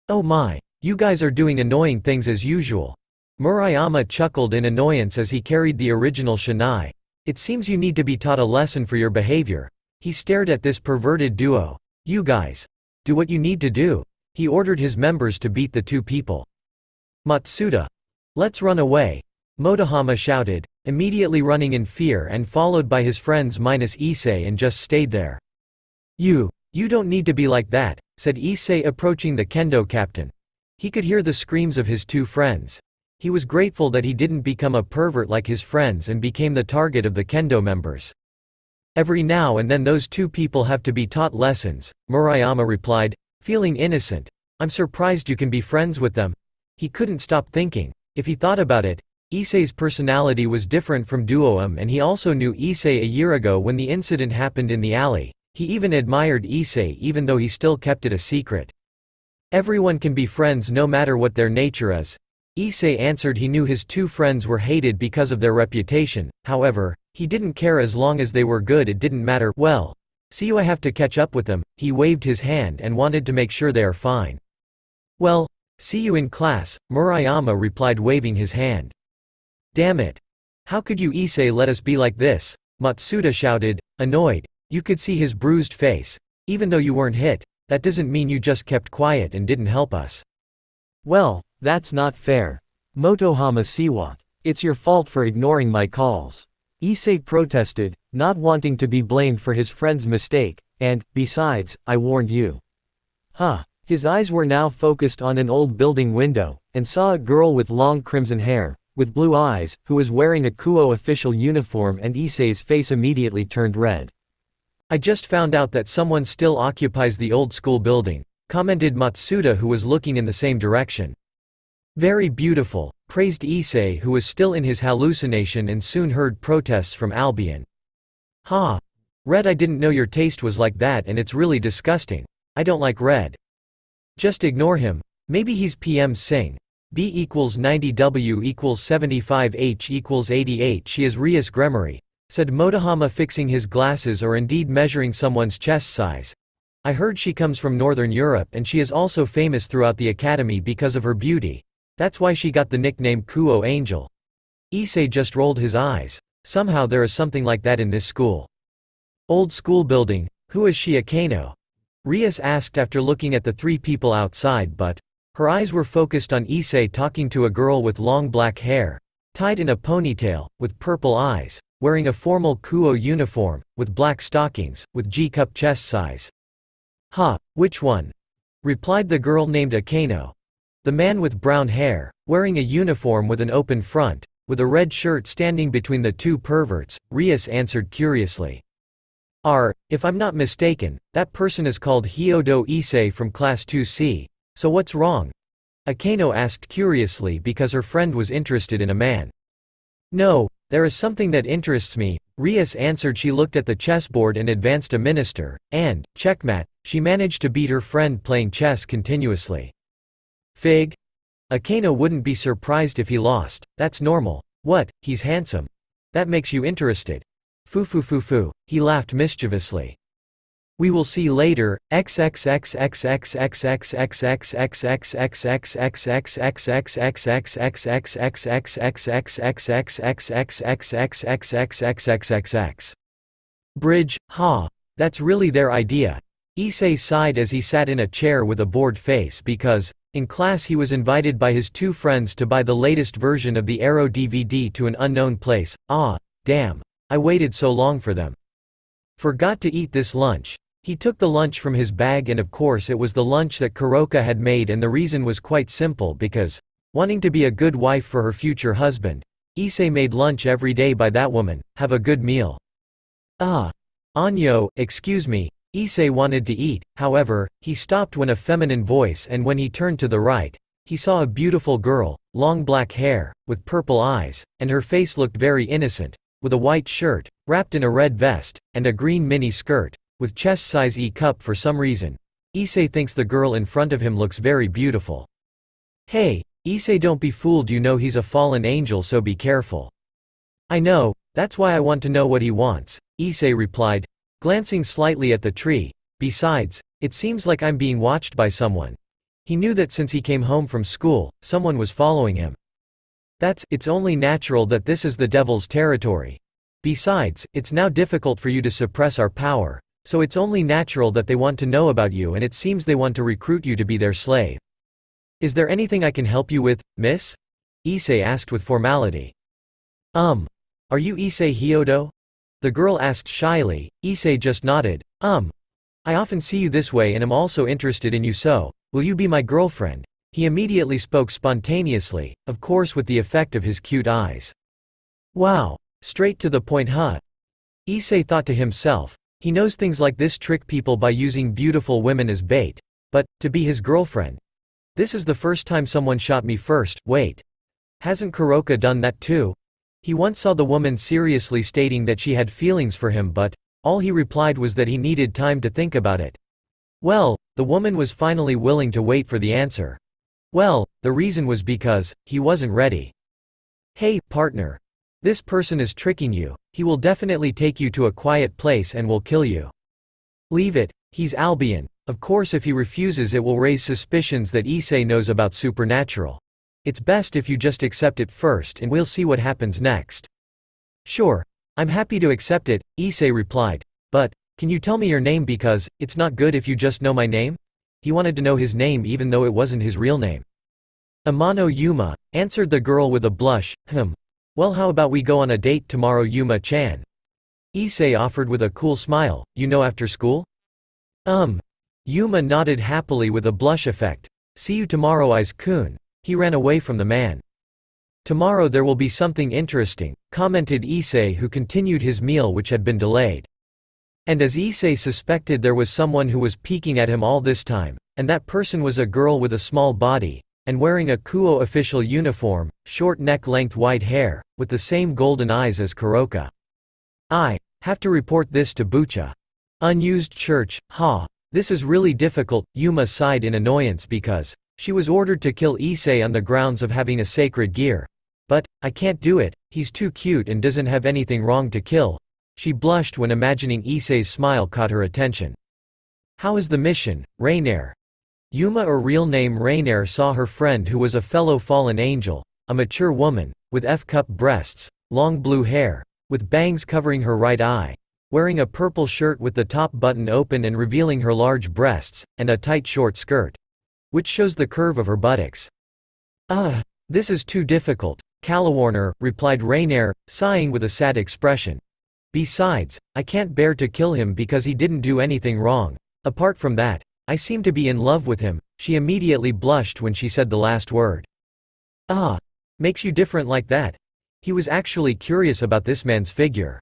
Speaker 1: "Oh my, you guys are doing annoying things as usual." Murayama chuckled in annoyance as he carried the original Shinai. "It seems you need to be taught a lesson for your behavior." He stared at this perverted duo. "You guys, do what you need to do." He ordered his members to beat the two people. "Matsuda, let's run away," Motohama shouted, immediately running in fear and followed by his friends minus Issei, and just stayed there. You don't need to be like that," said Issei, approaching the Kendo captain. He could hear the screams of his two friends. He was grateful that he didn't become a pervert like his friends and became the target of the Kendo members. "Every now and then those two people have to be taught lessons," Murayama replied, feeling innocent. "I'm surprised you can be friends with them." He couldn't stop thinking. If he thought about it, Issei's personality was different from Duoum, and he also knew Issei a year ago when the incident happened in the alley. He even admired Issei even though he still kept it a secret. "Everyone can be friends no matter what their nature is," Issei answered. He knew his two friends were hated because of their reputation, however, he didn't care as long as they were good. It didn't matter. "Well, see you, I have to catch up with them." He waved his hand and wanted to make sure they are fine. "Well, see you in class," Murayama replied, waving his hand. "Damn it. How could you, Issei, let us be like this?" Matsuda shouted, annoyed. You could see his bruised face. "Even though you weren't hit, that doesn't mean you just kept quiet and didn't help us."
Speaker 2: "Well, that's not fair. Motohama Siwa. It's your fault for ignoring my calls." Issei protested, not wanting to be blamed for his friend's mistake, "and, besides, I warned you." His eyes were now focused on an old building window, and saw a girl with long crimson hair, with blue eyes, who was wearing a Kuo official uniform, and Issei's face immediately turned red. "I just found out that someone still occupies the old school building," commented Matsuda, who was looking in the same direction. "Very beautiful," praised Issei, who was still in his hallucination and soon heard protests from Albion. Red, I didn't know your taste was like that, and it's really disgusting. I don't like red." "Just ignore him. Maybe he's PM Singh."
Speaker 1: B equals 90W equals 75H equals 80H. She is Rias Gremory, said Motohama, fixing his glasses, or indeed measuring someone's chest size. I heard she comes from Northern Europe and she is also famous throughout the academy because of her beauty. That's why she got the nickname Kou Angel. Issei just rolled his eyes. Somehow there is something like that in this school. Old school building, who is she, a Kendo? Rias asked after looking at the three people outside, but her eyes were focused on Issei talking to a girl with long black hair, tied in a ponytail, with purple eyes, wearing a formal Kou uniform, with black stockings, with G-cup chest size. "Ha, which one?" replied the girl named Akeno. The man with brown hair, wearing a uniform with an open front, with a red shirt standing between the two perverts, Rias answered curiously. If I'm not mistaken, that person is called Hyodo Issei from class 2C, so what's wrong? Akeno asked curiously because her friend was interested in a man. No, there is something that interests me, Rias answered. She looked at the chessboard and advanced a minister, and, checkmate, she managed to beat her friend playing chess continuously. Fig? Akeno wouldn't be surprised if he lost, that's normal. What, he's handsome. That makes you interested. Foo, he laughed mischievously. We will see later. Bridge, ha. That's really their idea. Issei sighed as he sat in a chair with a bored face because, in class, he was invited by his two friends to buy the latest version of the Arrow DVD to an unknown place. Ah, damn. I waited so long for them. Forgot to eat this lunch. He took the lunch from his bag, and of course it was the lunch that Kuroka had made, and the reason was quite simple because, wanting to be a good wife for her future husband, Issei made lunch every day by that woman. Have a good meal. Anyo, excuse me. Issei wanted to eat, however, he stopped when a feminine voice, and when he turned to the right, he saw a beautiful girl, long black hair, with purple eyes, and her face looked very innocent, with a white shirt, wrapped in a red vest, and a green mini skirt, with chest size E-cup. For some reason, Issei thinks the girl in front of him looks very beautiful. Hey, Issei, don't be fooled, you know he's a fallen angel, so be careful. I know, that's why I want to know what he wants, Issei replied, glancing slightly at the tree. Besides, it seems like I'm being watched by someone. He knew that since he came home from school, someone was following him. It's only natural that this is the devil's territory. Besides, it's now difficult for you to suppress our power, so it's only natural that they want to know about you, and it seems they want to recruit you to be their slave. Is there anything I can help you with, miss? Issei asked with formality. Are you Issei Hyodo? The girl asked shyly. Issei just nodded. I often see you this way and am also interested in you, so, will you be my girlfriend? He immediately spoke spontaneously, of course with the effect of his cute eyes. Wow. Straight to the point, huh? Issei thought to himself. He knows things like this trick people by using beautiful women as bait. But, to be his girlfriend? This is the first time someone shot me first. Wait. Hasn't Kuroka done that too? He once saw the woman seriously stating that she had feelings for him, but all he replied was that he needed time to think about it. Well, the woman was finally willing to wait for the answer. Well, the reason was because he wasn't ready. Hey, partner. This person is tricking you. He will definitely take you to a quiet place and will kill you. Leave it, he's Albion. Of course if he refuses it will raise suspicions that Issei knows about supernatural. It's best if you just accept it first and we'll see what happens next. Sure. I'm happy to accept it, Issei replied. But, can you tell me your name, because it's not good if you just know my name? He wanted to know his name even though it wasn't his real name. Amano Yuma, answered the girl with a blush. Well, how about we go on a date tomorrow, Yuma-chan? Issei offered with a cool smile. You know, after school? Yuma nodded happily with a blush effect. See you tomorrow, Ice-kun. He ran away from the man. Tomorrow there will be something interesting, commented Issei, who continued his meal which had been delayed. And as Issei suspected, there was someone who was peeking at him all this time, and that person was a girl with a small body, and wearing a Kou official uniform, short neck-length white hair, with the same golden eyes as Kuroka. I have to report this to Bucha. Unused church, ha. This is really difficult, Yuma sighed in annoyance because She was ordered to kill Issei on the grounds of having a sacred gear. But, I can't do it, he's too cute and doesn't have anything wrong to kill. She blushed when imagining Issei's smile caught her attention. How is the mission, Rainier? Yuma, or real name Rainier, saw her friend who was a fellow fallen angel, a mature woman, with F-cup breasts, long blue hair, with bangs covering her right eye, wearing a purple shirt with the top button open and revealing her large breasts, and a tight short skirt, which shows the curve of her buttocks. This is too difficult, Calla Warner, replied Rainier, sighing with a sad expression. Besides, I can't bear to kill him because he didn't do anything wrong. Apart from that, I seem to be in love with him. She immediately blushed when she said the last word. Makes you different like that? He was actually curious about this man's figure.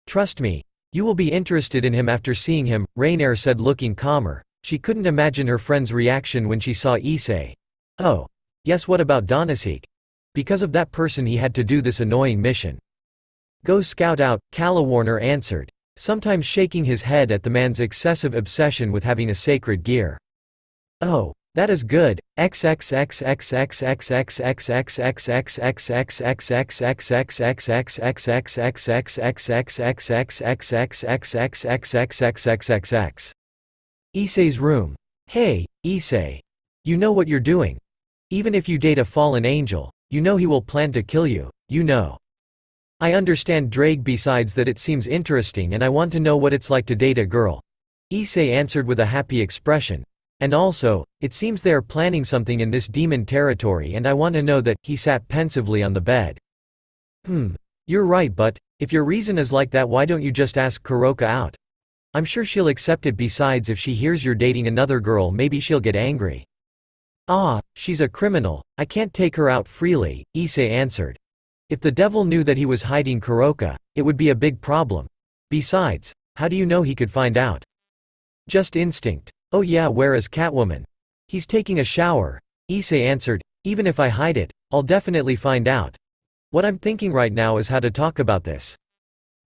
Speaker 1: Trust me, you will be interested in him after seeing him, Rainier said, looking calmer. She couldn't imagine her friend's reaction when she saw Issei. Oh. Yes, what about Dohnaseek? Because of that person he had to do this annoying mission. Go scout out, Calla Warner answered, sometimes shaking his head at the man's excessive obsession with having a sacred gear. Oh, that is good. Issei's room. Hey, Issei. You know what you're doing. Even if you date a fallen angel, you know he will plan to kill you, you know. I understand Drake. Besides that, it seems interesting and I want to know what it's like to date a girl. Issei answered with a happy expression. And also, it seems they are planning something in this demon territory and I want to know that. He sat pensively on the bed. You're right, but if your reason is like that, why don't you just ask Kuroka out? I'm sure she'll accept it. Besides, if she hears you're dating another girl, maybe she'll get angry. She's a criminal, I can't take her out freely, Issei answered. If the devil knew that he was hiding Kuroka, it would be a big problem. Besides, how do you know he could find out? Just instinct. Oh yeah, where is Catwoman? He's taking a shower, Issei answered. Even if I hide it, I'll definitely find out. What I'm thinking right now is how to talk about this.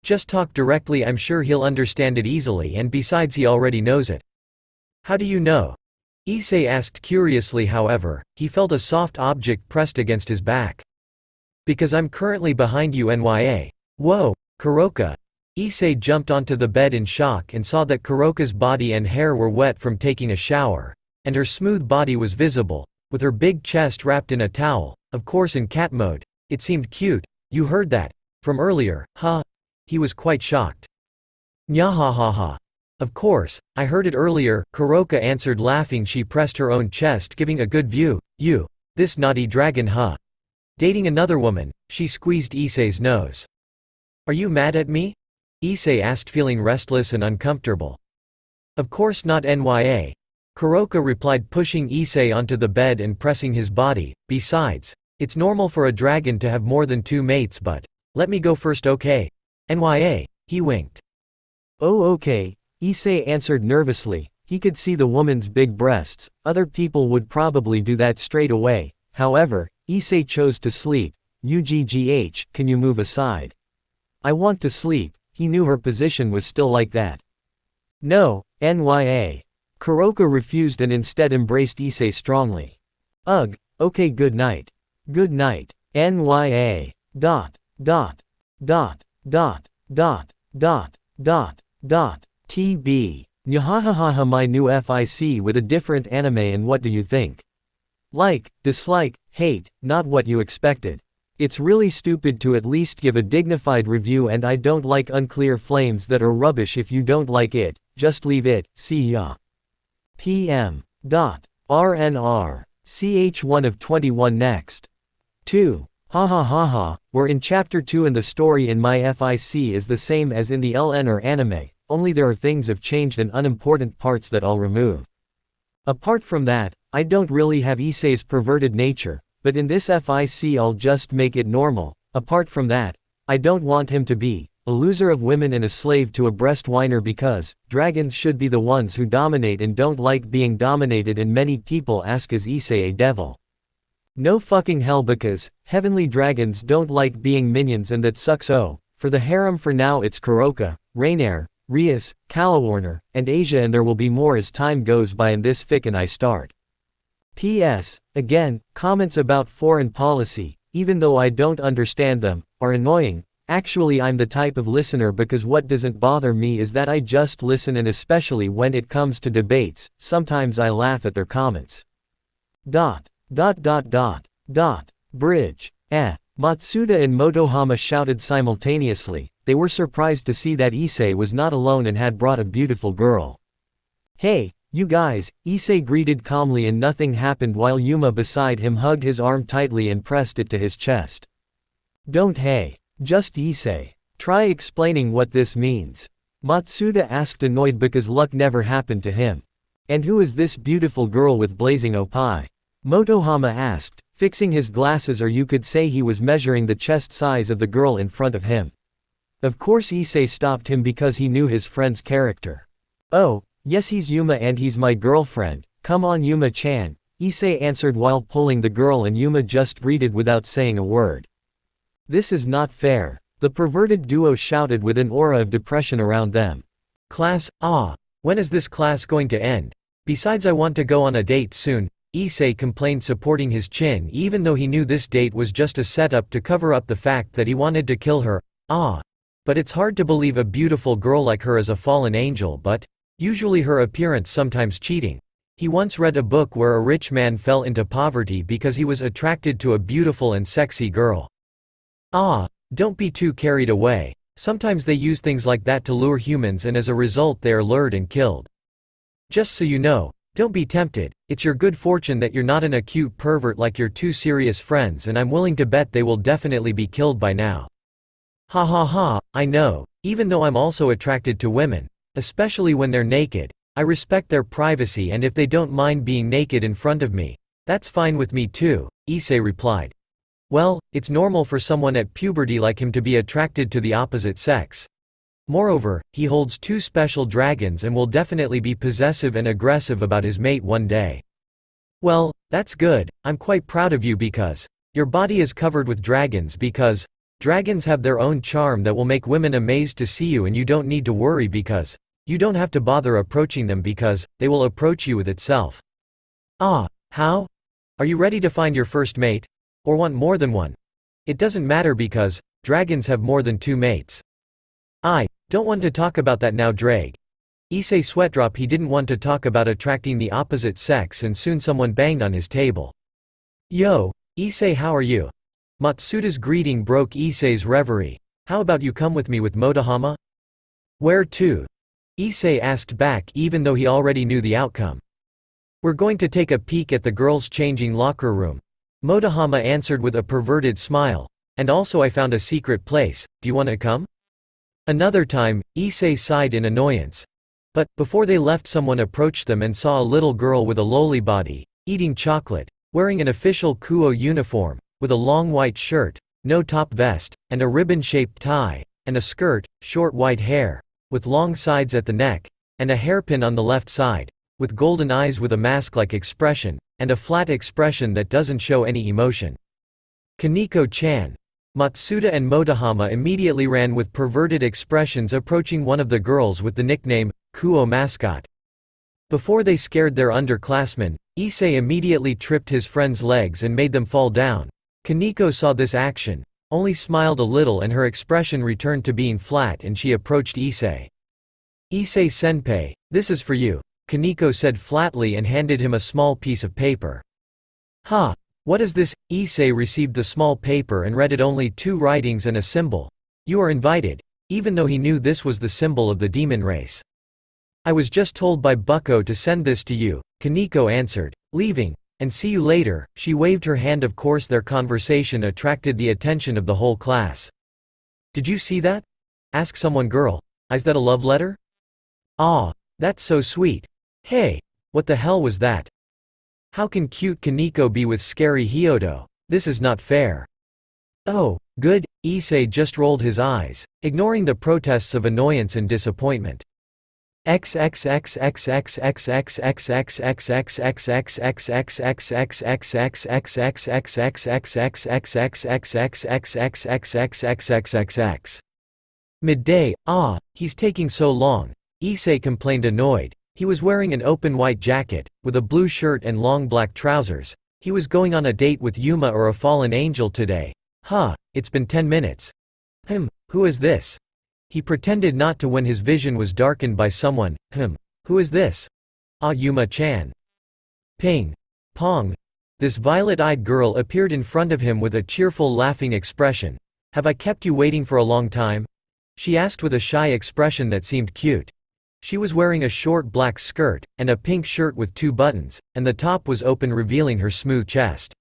Speaker 1: Just talk directly, I'm sure he'll understand it easily, and besides he already knows it. How do you know? Issei asked curiously. However, he felt a soft object pressed against his back. Because I'm currently behind you, Nya. Whoa, Kuroka. Issei jumped onto the bed in shock and saw that Kuroka's body and hair were wet from taking a shower, and her smooth body was visible, with her big chest wrapped in a towel, of course in cat mode. It seemed cute. You heard that from earlier, huh? He was quite shocked. Nyahahaha. Of course, I heard it earlier, Kuroka answered, laughing. She pressed her own chest, giving a good view. You, this naughty dragon, huh? Dating another woman. She squeezed Issei's nose. Are you mad at me? Issei asked, feeling restless and uncomfortable. Of course not, Nya. Kuroka replied, pushing Issei onto the bed and pressing his body. Besides, it's normal for a dragon to have more than 2 mates, but let me go first, okay? Nya. He winked.
Speaker 2: Oh okay, Issei answered nervously. He could see the woman's big breasts. Other people would probably do that straight away. However, Issei chose to sleep. Uggh, can you move aside? I want to sleep. He knew her position was still like that. No, Nya. Kuroka refused and instead embraced Issei strongly. Ugh, okay, good night. Good night, Nya. TB. Nyahahaha, my new FIC with a different anime, and what do you think? Like, dislike, hate, not what you expected. It's really stupid to at least give a dignified review, and I don't like unclear flames that are rubbish. If you don't like it, just leave it, see ya. PM. RNR. CH1 of 21 next. 2. We're in chapter 2 and the story in my FIC is the same as in the LN or anime, only there are things have changed and unimportant parts that I'll remove. Apart from that, I don't really have Issei's perverted nature, but in this FIC I'll just make it normal. Apart from that, I don't want him to be a loser of women and a slave to a breast whiner, because dragons should be the ones who dominate and don't like being dominated, and many people ask, is Issei a devil? No fucking hell, because heavenly dragons don't like being minions, and that sucks. Oh, for the harem for now it's Kuroka, Rainier, Rias, Calla Warner, and Asia, and there will be more as time goes by in this fic and I start. P.S. Again, comments about foreign policy, even though I don't understand them, are annoying. Actually, I'm the type of listener because what doesn't bother me is that I just listen, and especially when it comes to debates, sometimes I laugh at their comments. Bridge. Matsuda and Motohama shouted simultaneously. They were surprised to see that Issei was not alone and had brought a beautiful girl. Hey, you guys, Issei greeted calmly, and nothing happened while Yuma beside him hugged his arm tightly and pressed it to his chest. Don't hey. Just Issei. Try explaining what this means. Matsuda asked, annoyed because luck never happened to him. And who is this beautiful girl with blazing opai? Motohama asked, fixing his glasses, or you could say he was measuring the chest size of the girl in front of him. Of course Issei stopped him because he knew his friend's character. Oh, yes, he's Yuma and he's my girlfriend. Come on Yuma-chan, Issei answered while pulling the girl, and Yuma just greeted without saying a word. This is not fair, the perverted duo shouted with an aura of depression around them.
Speaker 1: Class, when is this class going to end? Besides, I want to go on a date soon, Issei complained, supporting his chin even though he knew this date was just a setup to cover up the fact that he wanted to kill her. But it's hard to believe a beautiful girl like her is a fallen angel, but usually her appearance sometimes cheating. He once read a book where a rich man fell into poverty because he was attracted to a beautiful and sexy girl. Don't be too carried away. Sometimes they use things like that to lure humans, and as a result they are lured and killed. Just so you know, don't be tempted. It's your good fortune that you're not an acute pervert like your two serious friends, and I'm willing to bet they will definitely be killed by now. Ha ha ha, I know. Even though I'm also attracted to women, especially when they're naked, I respect their privacy, and if they don't mind being naked in front of me, that's fine with me too, Issei replied. Well, it's normal for someone at puberty like him to be attracted to the opposite sex. Moreover, he holds two special dragons and will definitely be possessive and aggressive about his mate one day. Well, that's good. I'm quite proud of you because your body is covered with dragons, because dragons have their own charm that will make women amazed to see you, and you don't need to worry because you don't have to bother approaching them because they will approach you with itself. How? Are you ready to find your first mate? Or want more than one? It doesn't matter because dragons have more than two mates. I don't want to talk about that now, Drag. Issei sweatdrop. He didn't want to talk about attracting the opposite sex, and soon someone banged on his table. Yo, Issei, how are you? Matsuda's greeting broke Issei's reverie. How about you come with me with Motohama? Where to? Issei asked back, even though he already knew the outcome. We're going to take a peek at the girls' changing locker room, Motohama answered with a perverted smile. And also I found a secret place, do you want to come? Another time, Issei sighed in annoyance. But, before they left, someone approached them and saw a little girl with a lolly body, eating chocolate, wearing an official Kou uniform, with a long white shirt, no top vest, and a ribbon-shaped tie, and a skirt, short white hair, with long sides at the neck, and a hairpin on the left side, with golden eyes with a mask-like expression, and a flat expression that doesn't show any emotion. Koneko-chan. Matsuda and Motohama immediately ran with perverted expressions, approaching one of the girls with the nickname, Kou mascot. Before they scared their underclassmen, Issei immediately tripped his friend's legs and made them fall down. Koneko saw this action, only smiled a little, and her expression returned to being flat, and she approached Issei. Issei-senpai, this is for you, Koneko said flatly and handed him a small piece of paper. What is this? Issei received the small paper and read it, only two writings and a symbol. You are invited, even though he knew this was the symbol of the demon race. I was just told by Bucko to send this to you, Koneko answered, leaving, and see you later. She waved her hand. Of course their conversation attracted the attention of the whole class. Did you see that? Asked someone. Girl, is that a love letter? That's so sweet. Hey, what the hell was that? How can cute Koneko be with scary Hyodo? This is not fair. Oh, good, Issei just rolled his eyes, ignoring the protests of annoyance and disappointment. Midday, he's taking so long, Issei complained, annoyed. He was wearing an open white jacket, with a blue shirt and long black trousers. He was going on a date with Yuma or a fallen angel today. Huh, it's been 10 minutes. Who is this? He pretended not to when his vision was darkened by someone. Who is this? Ah, Yuma-chan. Ping. Pong. This violet-eyed girl appeared in front of him with a cheerful laughing expression. Have I kept you waiting for a long time? She asked with a shy expression that seemed cute. She was wearing a short black skirt, and a pink shirt with 2 buttons, and the top was open revealing her smooth chest.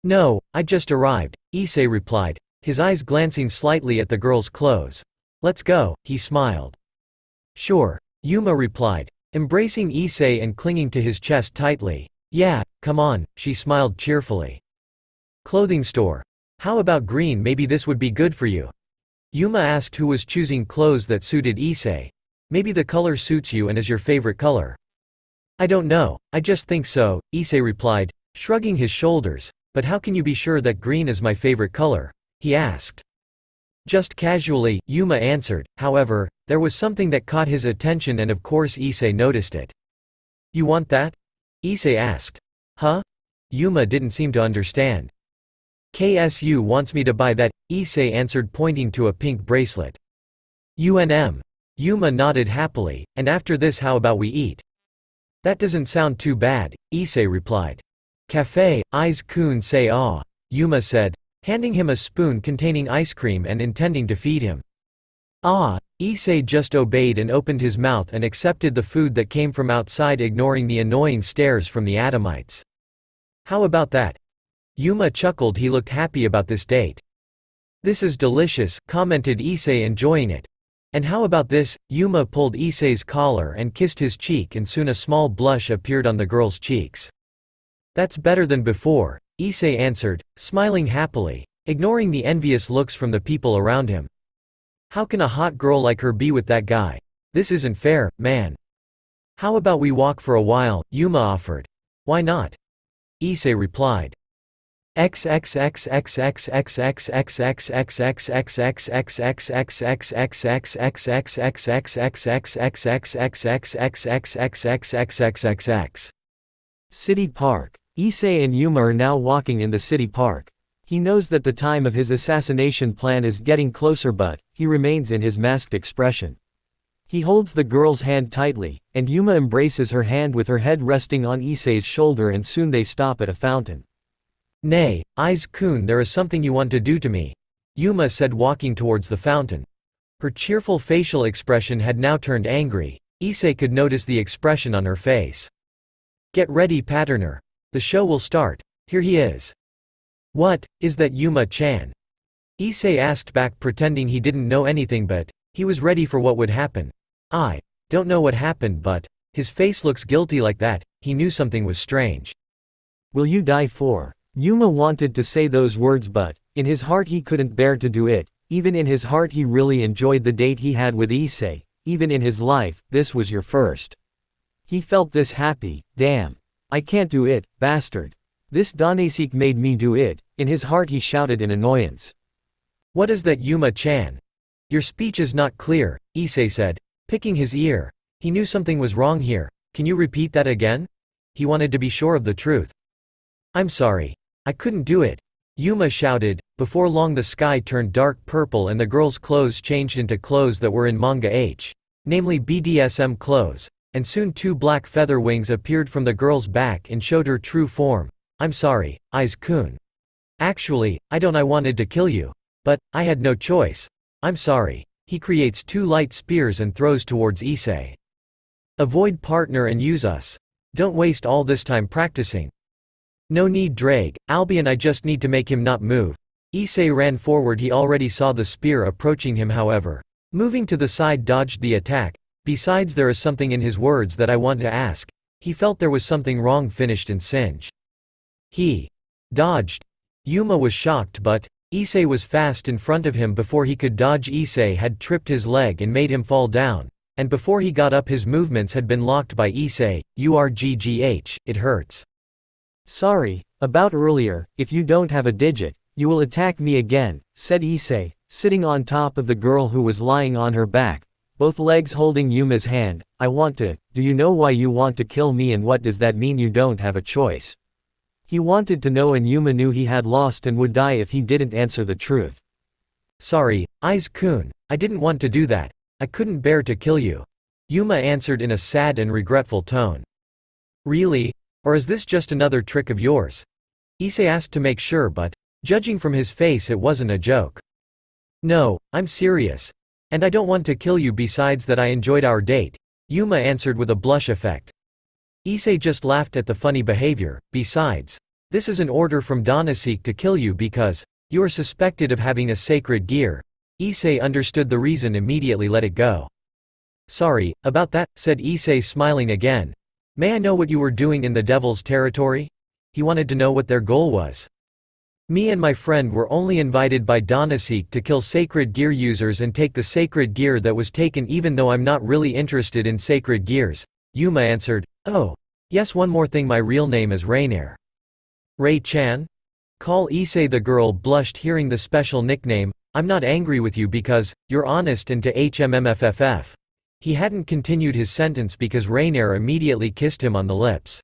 Speaker 1: No, I just arrived, Issei replied, his eyes glancing slightly at the girl's clothes. Let's go, he smiled. Sure, Yuma replied, embracing Issei and clinging to his chest tightly. Yeah, come on, she smiled cheerfully. Clothing store. How about green? Maybe this would be good for you. Yuma asked who was choosing clothes that suited Issei. Maybe the color suits you and is your favorite color. I don't know, I just think so, Issei replied, shrugging his shoulders. But how can you be sure that green is my favorite color? He asked. Just casually, Yuma answered. However, there was something that caught his attention and of course Issei noticed it. You want that? Issei asked. Huh? Yuma didn't seem to understand. KSU wants me to buy that, Issei answered pointing to a pink bracelet. UNM. Yuma nodded happily, and after this how about we eat? That doesn't sound too bad, Issei replied. Cafe, Ice-kun say ah, Yuma said, handing him a spoon containing ice cream and intending to feed him. Ah, Issei just obeyed and opened his mouth and accepted the food that came from outside, ignoring the annoying stares from the Adamites. How about that? Yuma chuckled. He looked happy about this date. This is delicious, commented Issei, enjoying it. And how about this? Yuma pulled Issei's collar and kissed his cheek, and soon a small blush appeared on the girl's cheeks. That's better than before, Issei answered, smiling happily, ignoring the envious looks from the people around him. How can a hot girl like her be with that guy? This isn't fair, man. How about we walk for a while? Yuma offered. Why not? Issei replied.
Speaker 2: City Park. Issei and Yuma are now walking in the city park. He knows that the time of his assassination plan is getting closer, but he remains in his masked expression. He holds the girl's hand tightly, and Yuma embraces her hand with her head resting on Issei's shoulder, and soon they stop at a fountain.
Speaker 1: Nay, Ice-kun, there is something you want to do to me, Yuma said, walking towards the fountain. Her cheerful facial expression had now turned angry. Issei could notice the expression on her face. Get ready, Patterner. The show will start. Here he is. What, is that Yuma-chan? Issei asked back, pretending he didn't know anything, but he was ready for what would happen. I don't know what happened, but his face looks guilty like that. He knew something was strange.
Speaker 2: Will you die for? Yuma wanted to say those words, but in his heart he couldn't bear to do it. Even in his heart he really enjoyed the date he had with Issei. Even in his life, this was your first. He felt this happy. Damn. I can't do it, bastard. This Dohnaseek made me do it. In his heart he shouted in annoyance.
Speaker 1: What is that, Yuma-chan? Your speech is not clear, Issei said, picking his ear. He knew something was wrong here. Can you repeat that again? He wanted to be sure of the truth. I'm sorry. I couldn't do it, Yuma shouted. Before long the sky turned dark purple and the girl's clothes changed into clothes that were in manga H, namely BDSM clothes, and soon 2 black feather wings appeared from the girl's back and showed her true form. I'm sorry, Ice-kun. Actually, I wanted to kill you. But I had no choice. I'm sorry. He creates 2 light spears and throws towards Issei. Avoid, partner, and use us. Don't waste all this time practicing. No need, Drake, Albion, I just need to make him not move. Issei ran forward. He already saw the spear approaching him, however, moving to the side, dodged the attack. Besides, there is something in his words that I want to ask. He felt there was something wrong, finished and singed. He dodged. Yuma was shocked, but Issei was fast in front of him. Before he could dodge, Issei had tripped his leg and made him fall down, and before he got up his movements had been locked by Issei. Urggh, it hurts.
Speaker 2: Sorry, about earlier. If you don't have a digit, you will attack me again, said Issei, sitting on top of the girl who was lying on her back, both legs holding Yuma's hand. I want to do you know why you want to kill me and what does that mean you don't have a choice? He wanted to know and Yuma knew he had lost and would die if he didn't answer the truth.
Speaker 1: Sorry, Issei-kun, I didn't want to do that. I couldn't bear to kill you. Yuma answered in a sad and regretful tone. Really? Or is this just another trick of yours? Issei asked to make sure but, judging from his face it wasn't a joke. No, I'm serious. And I don't want to kill you besides that I enjoyed our date, Yuma answered with a blush effect. Issei just laughed at the funny behavior. Besides, this is an order from Dohnaseek to kill you because you are suspected of having a sacred gear. Issei understood the reason, immediately let it go. Sorry about that, said Issei, smiling again. May I know what you were doing in the devil's territory? He wanted to know what their goal was. Me and my friend were only invited by Dohnaseek to kill sacred gear users and take the sacred gear that was taken, even though I'm not really interested in sacred gears, Yuma answered. Oh, yes, one more thing, my real name is Rainier. Ray-chan? Call Issei. The girl blushed hearing the special nickname. I'm not angry with you because you're honest and to HMMFFF. He hadn't continued his sentence because Rainier immediately kissed him on the lips.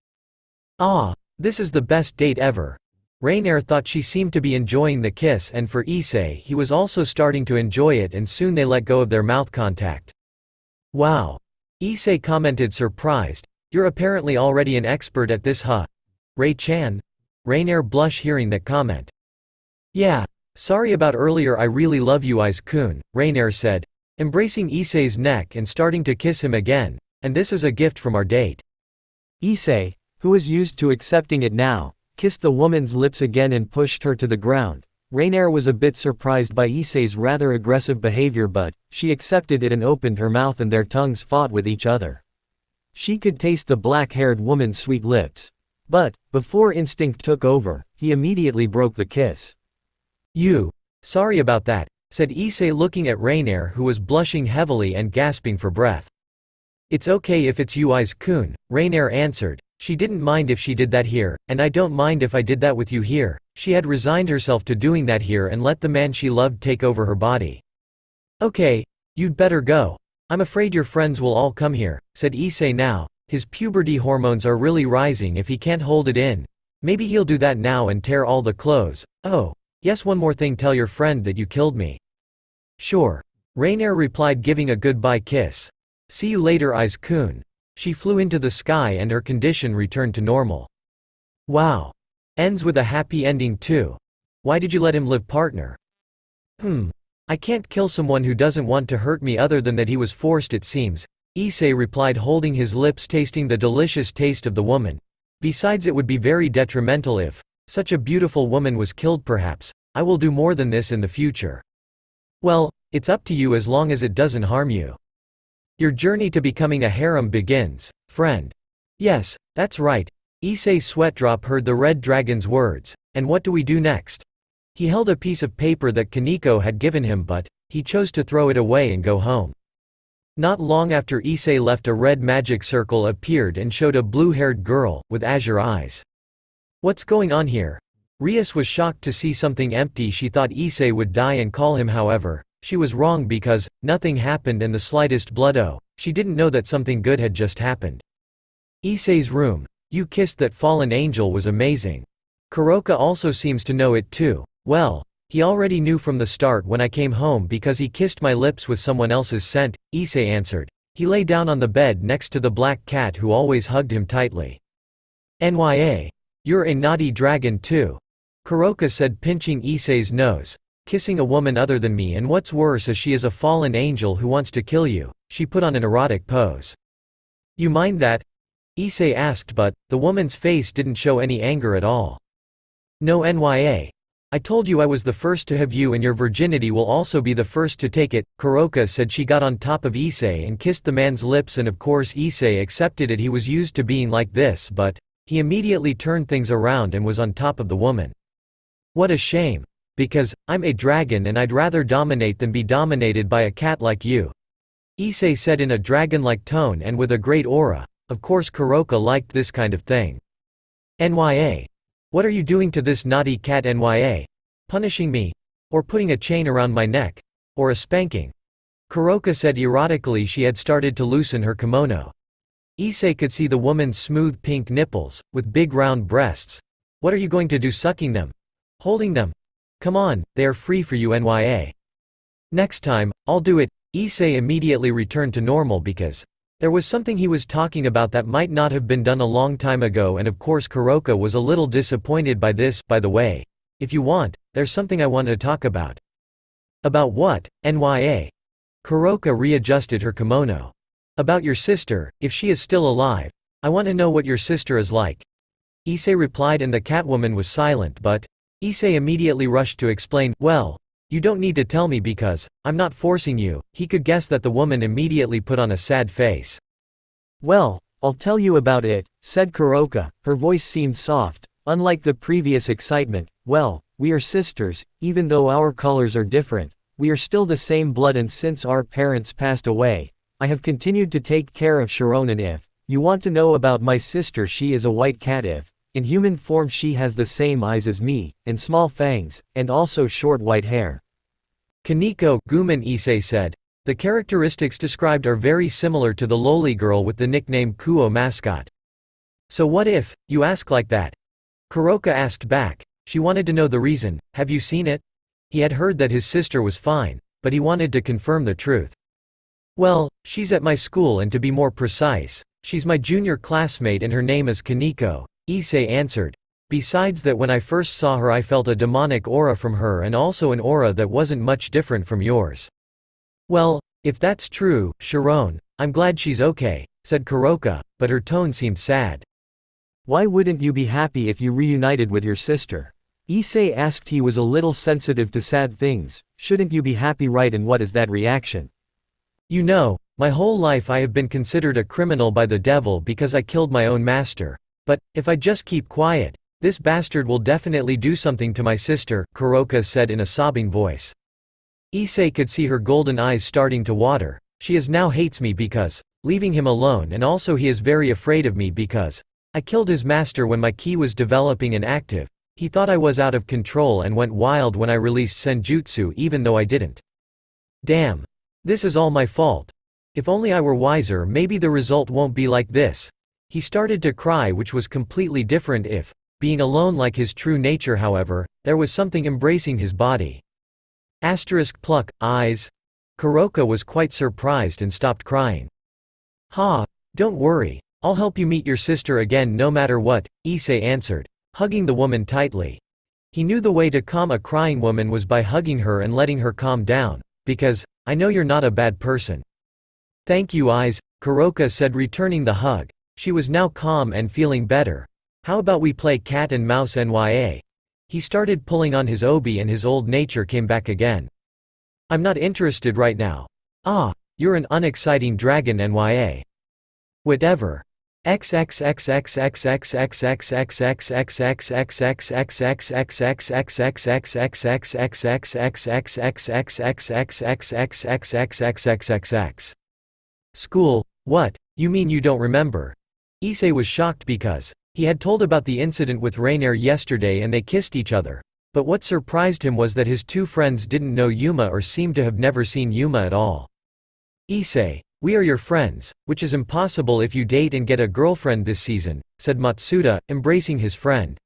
Speaker 1: Ah, this is the best date ever. Rainier thought she seemed to be enjoying the kiss, and for Issei he was also starting to enjoy it, and soon they let go of their mouth contact. Wow. Issei commented, surprised. You're apparently already an expert at this, huh? Ray-chan? Rainier blushed hearing that comment. Yeah. Sorry about earlier, I really love you, Issei-kun, Rainier said, embracing Issei's neck and starting to kiss him again, and this is a gift from our date.
Speaker 2: Issei, who was used to accepting it now, kissed the woman's lips again and pushed her to the ground. Rainier was a bit surprised by Issei's rather aggressive behavior, but she accepted it and opened her mouth and their tongues fought with each other. She could taste the black-haired woman's sweet lips. But, before instinct took over, he immediately broke the kiss. Sorry about that, said Issei, looking at Rainier, who was blushing heavily and gasping for breath. It's okay if it's you, Issei-kun, Rainier answered. She didn't mind if she did that here, and I don't mind if I did that with you here. She had resigned herself to doing that here and let the man she loved take over her body. Okay, you'd better go. I'm afraid your friends will all come here, said Issei. Now, his puberty hormones are really rising if he can't hold it in. Maybe he'll do that now and tear all the clothes. Oh, yes, one more thing, tell your friend that you killed me. Sure. Rainier replied, giving a goodbye kiss. See you later, Issei-kun. She flew into the sky and her condition returned to normal. Wow. Ends with a happy ending too. Why did you let him live, partner? I can't kill someone who doesn't want to hurt me, other than that he was forced, it seems, Issei replied, holding his lips, tasting the delicious taste of the woman. Besides, it would be very detrimental if such a beautiful woman was killed. Perhaps I will do more than this in the future. Well, it's up to you as long as it doesn't harm you. Your journey to becoming a harem begins, friend. Yes, that's right. Issei Sweatdrop heard the Red Dragon's words. And what do we do next? He held a piece of paper that Koneko had given him, but he chose to throw it away and go home. Not long after Issei left, a red magic circle appeared and showed a blue-haired girl, with azure eyes. What's going on here? Rias was shocked to see something empty. She thought Issei would die and call him, however, she was wrong because nothing happened and the slightest blood. Oh, she didn't know that something good had just happened. Issei's room. You kissed that fallen angel was amazing. Kuroka also seems to know it too. Well, he already knew from the start when I came home because he kissed my lips with someone else's scent, Issei answered. He lay down on the bed next to the black cat who always hugged him tightly. Nya. You're a naughty dragon too. Kuroka said, pinching Issei's nose. Kissing a woman other than me, and what's worse is she is a fallen angel who wants to kill you. She put on an erotic pose. You mind that? Issei asked, but the woman's face didn't show any anger at all. No, Nya. I told you I was the first to have you, and your virginity will also be the first to take it, Kuroka said. She got on top of Issei and kissed the man's lips, and of course Issei accepted it. He was used to being like this, but he immediately turned things around and was on top of the woman. What a shame. Because I'm a dragon and I'd rather dominate than be dominated by a cat like you, Issei said in a dragon-like tone and with a great aura. Of course Kuroka liked this kind of thing. Nya. What are you doing to this naughty cat, Nya? Punishing me? Or putting a chain around my neck? Or a spanking? Kuroka said erotically. She had started to loosen her kimono.
Speaker 1: Issei could see the woman's smooth pink nipples, with big round breasts. What are you going to do, sucking them? Holding them? Come on, they are free for you, nya. Next time, I'll do it. Issei immediately returned to normal because there was something he was talking about that might not have been done a long time ago, and of course Kuroka was a little disappointed by this. By the way, if you want, there's something I want to talk about. About what, nya? Kuroka readjusted her kimono. About your sister, if she is still alive. I want to know what your sister is like. Issei replied, and the Catwoman was silent, but Issei immediately rushed to explain, well, you don't need to tell me because I'm not forcing you. He could guess that the woman immediately put on a sad face.
Speaker 2: Well, I'll tell you about it, said Kuroka. Her voice seemed soft, unlike the previous excitement. Well, we are sisters, even though our colors are different. We are still the same blood, and since our parents passed away, I have continued to take care of Sharonan. If you want to know about my sister, she is a white cat. If in human form she has the same eyes as me, and small fangs, and also short white hair.
Speaker 1: Koneko, Guman, Issei said. The characteristics described are very similar to the lowly girl with the nickname Kou mascot. So what if you ask like that? Kuroka asked back. She wanted to know the reason. Have you seen it? He had heard that his sister was fine, but he wanted to confirm the truth. Well, she's at my school, and to be more precise, she's my junior classmate and her name is Koneko, Issei answered. Besides that, when I first saw her I felt a demonic aura from her, and also an aura that wasn't much different from yours. Well, if that's true, Sharon, I'm glad she's okay, said Kuroka, but her tone seemed sad.
Speaker 2: Why wouldn't you be happy if you reunited with your sister? Issei asked. He was a little sensitive to sad things. Shouldn't you be happy, right? And what is that reaction?
Speaker 1: You know, my whole life I have been considered a criminal by the devil because I killed my own master. But if I just keep quiet, this bastard will definitely do something to my sister, Kuroka said in a sobbing voice. Issei could see her golden eyes starting to water. She now hates me because leaving him alone, and also he is very afraid of me because I killed his master when my ki was developing and active. He thought I was out of control and went wild when I released senjutsu, even though I didn't. Damn. This is all my fault. If only I were wiser, maybe the result won't be like this. He started to cry, which was completely different if being alone like his true nature. However, there was something embracing his body. Pluck, eyes. Kuroka was quite surprised and stopped crying. Ha, don't worry. I'll help you meet your sister again no matter what, Issei answered, hugging the woman tightly. He knew the way to calm a crying woman was by hugging her and letting her calm down, because I know you're not a bad person. Thank you, eyes, Kuroka said, returning the hug. She was now calm and feeling better. How about we play cat and mouse, nya? He started pulling on his obi and his old nature came back again. I'm not interested right now. Ah, you're an unexciting dragon, nya. Whatever. School, what? You mean you don't remember? Issei was shocked because he had told about the incident with Rainier yesterday and they kissed each other. But what surprised him was that his two friends didn't know Yuma or seemed to have never seen Yuma at all. Issei, we are your friends, which is impossible if you date and get a girlfriend this season, said Matsuda, embracing his friend.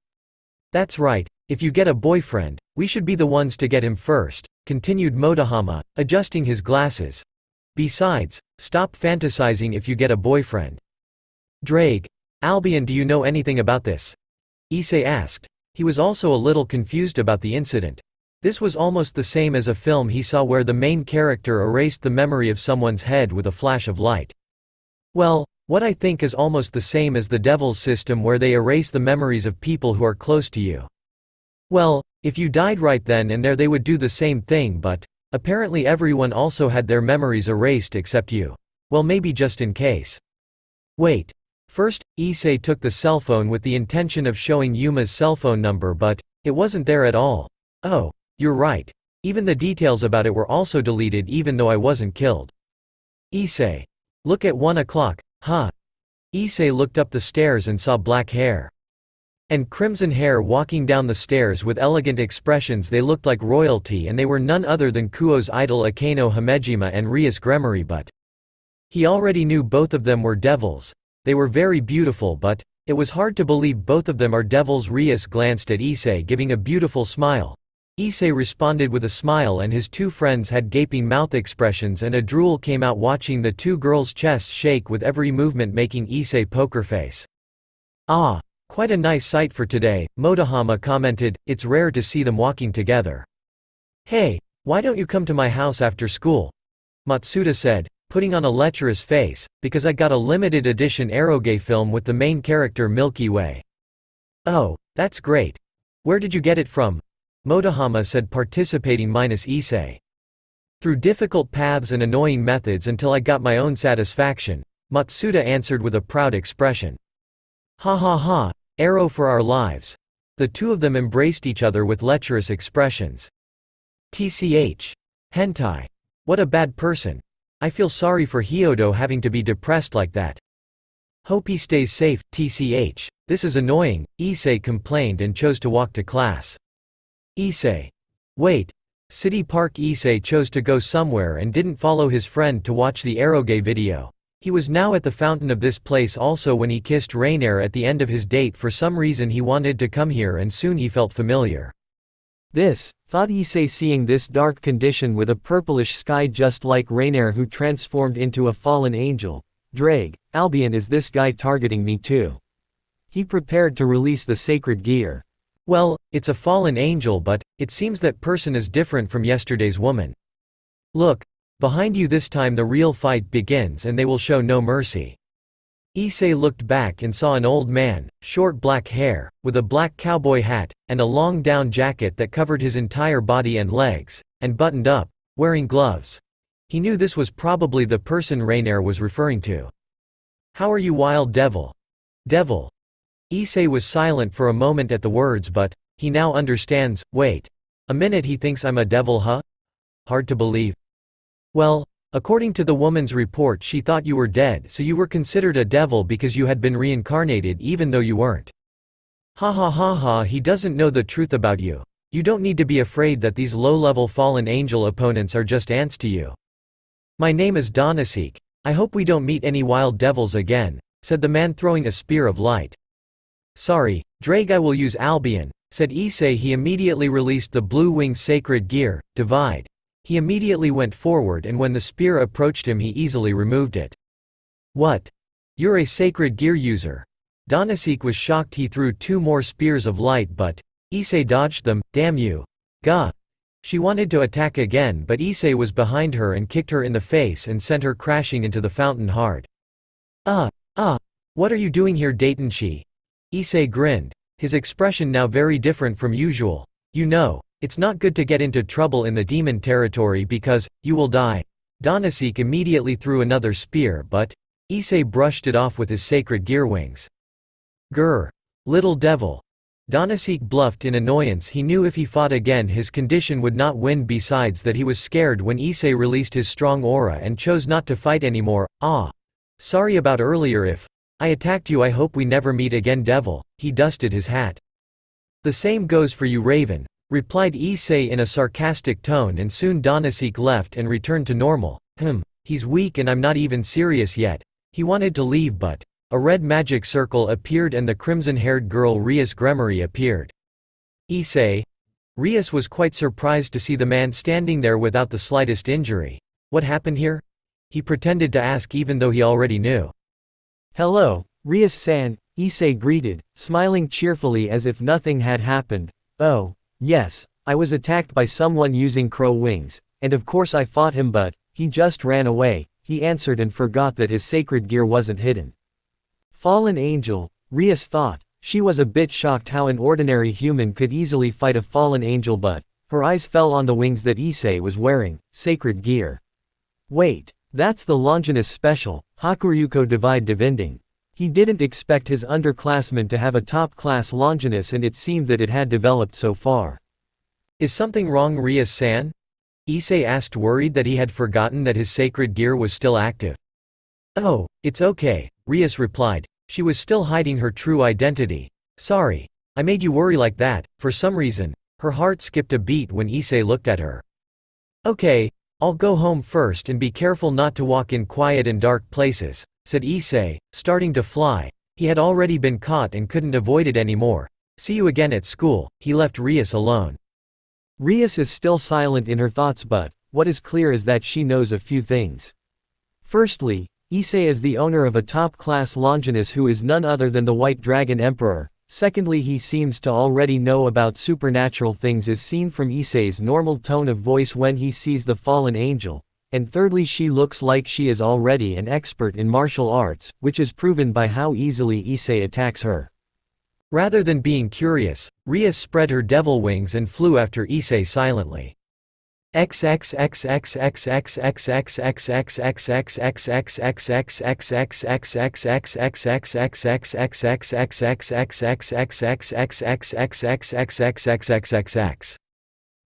Speaker 1: That's right, if you get a boyfriend, we should be the ones to get him first, continued Motohama, adjusting his glasses. Besides, stop fantasizing if you get a boyfriend. Drake, Albion, do you know anything about this? Issei asked. He was also a little confused about the incident. This was almost the same as a film he saw where the main character erased the memory of someone's head with a flash of light. Well, what I think is almost the same as the Devil's system where they erase the memories of people who are close to you. Well, if you died right then and there they would do the same thing, but apparently everyone also had their memories erased except you. Well, maybe just in case. Wait. First, Issei took the cell phone with the intention of showing Yuma's cell phone number, but it wasn't there at all. Oh. You're right. Even the details about it were also deleted even though I wasn't killed. Issei. Look at 1 o'clock, huh? Issei looked up the stairs and saw black hair and crimson hair walking down the stairs with elegant expressions. They looked like royalty and they were none other than Kuo's idol Akeno Hamejima and Rias Gremory, but he already knew both of them were devils. They were very beautiful, but it was hard to believe both of them are devils. Rias glanced at Issei, giving a beautiful smile. Issei responded with a smile, and his two friends had gaping mouth expressions, and a drool came out watching the two girls' chests shake with every movement, making Issei poker face. "Ah, quite a nice sight for today," Motohama commented. "It's rare to see them walking together." "Hey, why don't you come to my house after school?" Matsuda said, putting on a lecherous face, "Because I got a limited edition eroge film with the main character Milky Way." "Oh, that's great. Where did you get it from?" Motohama said, participating minus Issei. "Through difficult paths and annoying methods until I got my own satisfaction," Matsuda answered with a proud expression. "Ha ha ha, arrow for our lives." The two of them embraced each other with lecherous expressions. "Tch. Hentai. What a bad person. I feel sorry for Hyodo having to be depressed like that." "Hope he stays safe, tch. This is annoying," Issei complained and chose to walk to class. Issei. Wait. City Park. Issei chose to go somewhere and didn't follow his friend to watch the eroge video. He was now at the fountain of this place also when he kissed Rainier at the end of his date. For some reason he wanted to come here, and soon he felt familiar. "This," thought Issei, seeing this dark condition with a purplish sky just like Rainier, who transformed into a fallen angel. "Drake, Albion, is this guy targeting me too?" He prepared to release the sacred gear. "Well, it's a fallen angel, but it seems that person is different from yesterday's woman. Look, behind you. This time the real fight begins and they will show no mercy." Issei looked back and saw an old man, short black hair, with a black cowboy hat, and a long down jacket that covered his entire body and legs, and buttoned up, wearing gloves. He knew this was probably the person Rainier was referring to. "How are you, wild devil?" "Devil?" Issei was silent for a moment at the words, but he now understands. "Wait a minute, he thinks I'm a devil, huh? Hard to believe. Well, according to the woman's report, she thought you were dead, so you were considered a devil because you had been reincarnated even though you weren't. Ha ha ha ha, he doesn't know the truth about you. You don't need to be afraid that these low-level fallen angel opponents are just ants to you." "My name is Dohnaseek. I hope we don't meet any wild devils again," said the man, throwing a spear of light. "Sorry, Drake, I will use Albion," said Issei. He immediately released the blue-wing sacred gear, Divide. He immediately went forward, and when the spear approached him he easily removed it. "What? You're a sacred gear user?" Dohnaseek was shocked. He threw two more spears of light, but Issei dodged them. "Damn you. Gah." She wanted to attack again, but Issei was behind her and kicked her in the face and sent her crashing into the fountain hard. What are you doing here, Dayton-shi?" Issei grinned, his expression now very different from usual. "You know, it's not good to get into trouble in the demon territory because you will die." Dohnaseek immediately threw another spear, but Issei brushed it off with his sacred gear wings. "Grr. Little devil." Dohnaseek bluffed in annoyance. He knew if he fought again his condition would not win, besides that he was scared when Issei released his strong aura and chose not to fight anymore. Sorry about earlier. If I attacked you, I hope we never meet again, devil." He dusted his hat. "The same goes for you, Raven," replied Issei in a sarcastic tone, and soon Dohnaseek left and returned to normal. He's weak and I'm not even serious yet." He wanted to leave, but a red magic circle appeared and the crimson-haired girl Rias Gremory appeared. "Issei?" Rias was quite surprised to see the man standing there without the slightest injury. "What happened here?" he pretended to ask, even though he already knew. "Hello, Rias-san," Issei greeted, smiling cheerfully as if nothing had happened. "Oh, yes, I was attacked by someone using crow wings, and of course I fought him, but he just ran away," he answered, and forgot that his sacred gear wasn't hidden. Fallen angel, Rias thought. She was a bit shocked how an ordinary human could easily fight a fallen angel, but her eyes fell on the wings that Issei was wearing, sacred gear. Wait, that's the Longinus special, Hakuryuko Divide Divinding. He didn't expect his underclassmen to have a top-class Longinus, and it seemed that it had developed so far. "Is something wrong, Rias-san?" Issei asked, worried that he had forgotten that his sacred gear was still active. "Oh, it's okay," Rias replied. She was still hiding her true identity. "Sorry. I made you worry like that." For some reason, her heart skipped a beat when Issei looked at her. "Okay, I'll go home first and be careful not to walk in quiet and dark places," said Issei, starting to fly. He had already been caught and couldn't avoid it anymore. See you again at school. He left Rias alone.
Speaker 2: Rias is still silent in her thoughts, but what is clear is that she knows a few things. Firstly, Issei is the owner of a top-class Longinus who is none other than the White Dragon Emperor. Secondly, he seems to already know about supernatural things as seen from Issei's normal tone of voice when he sees the fallen angel. And thirdly, she looks like she is already an expert in martial arts, which is proven by how easily Issei attacks her.
Speaker 1: Rather than being curious, Rias spread her devil wings and flew after Issei silently.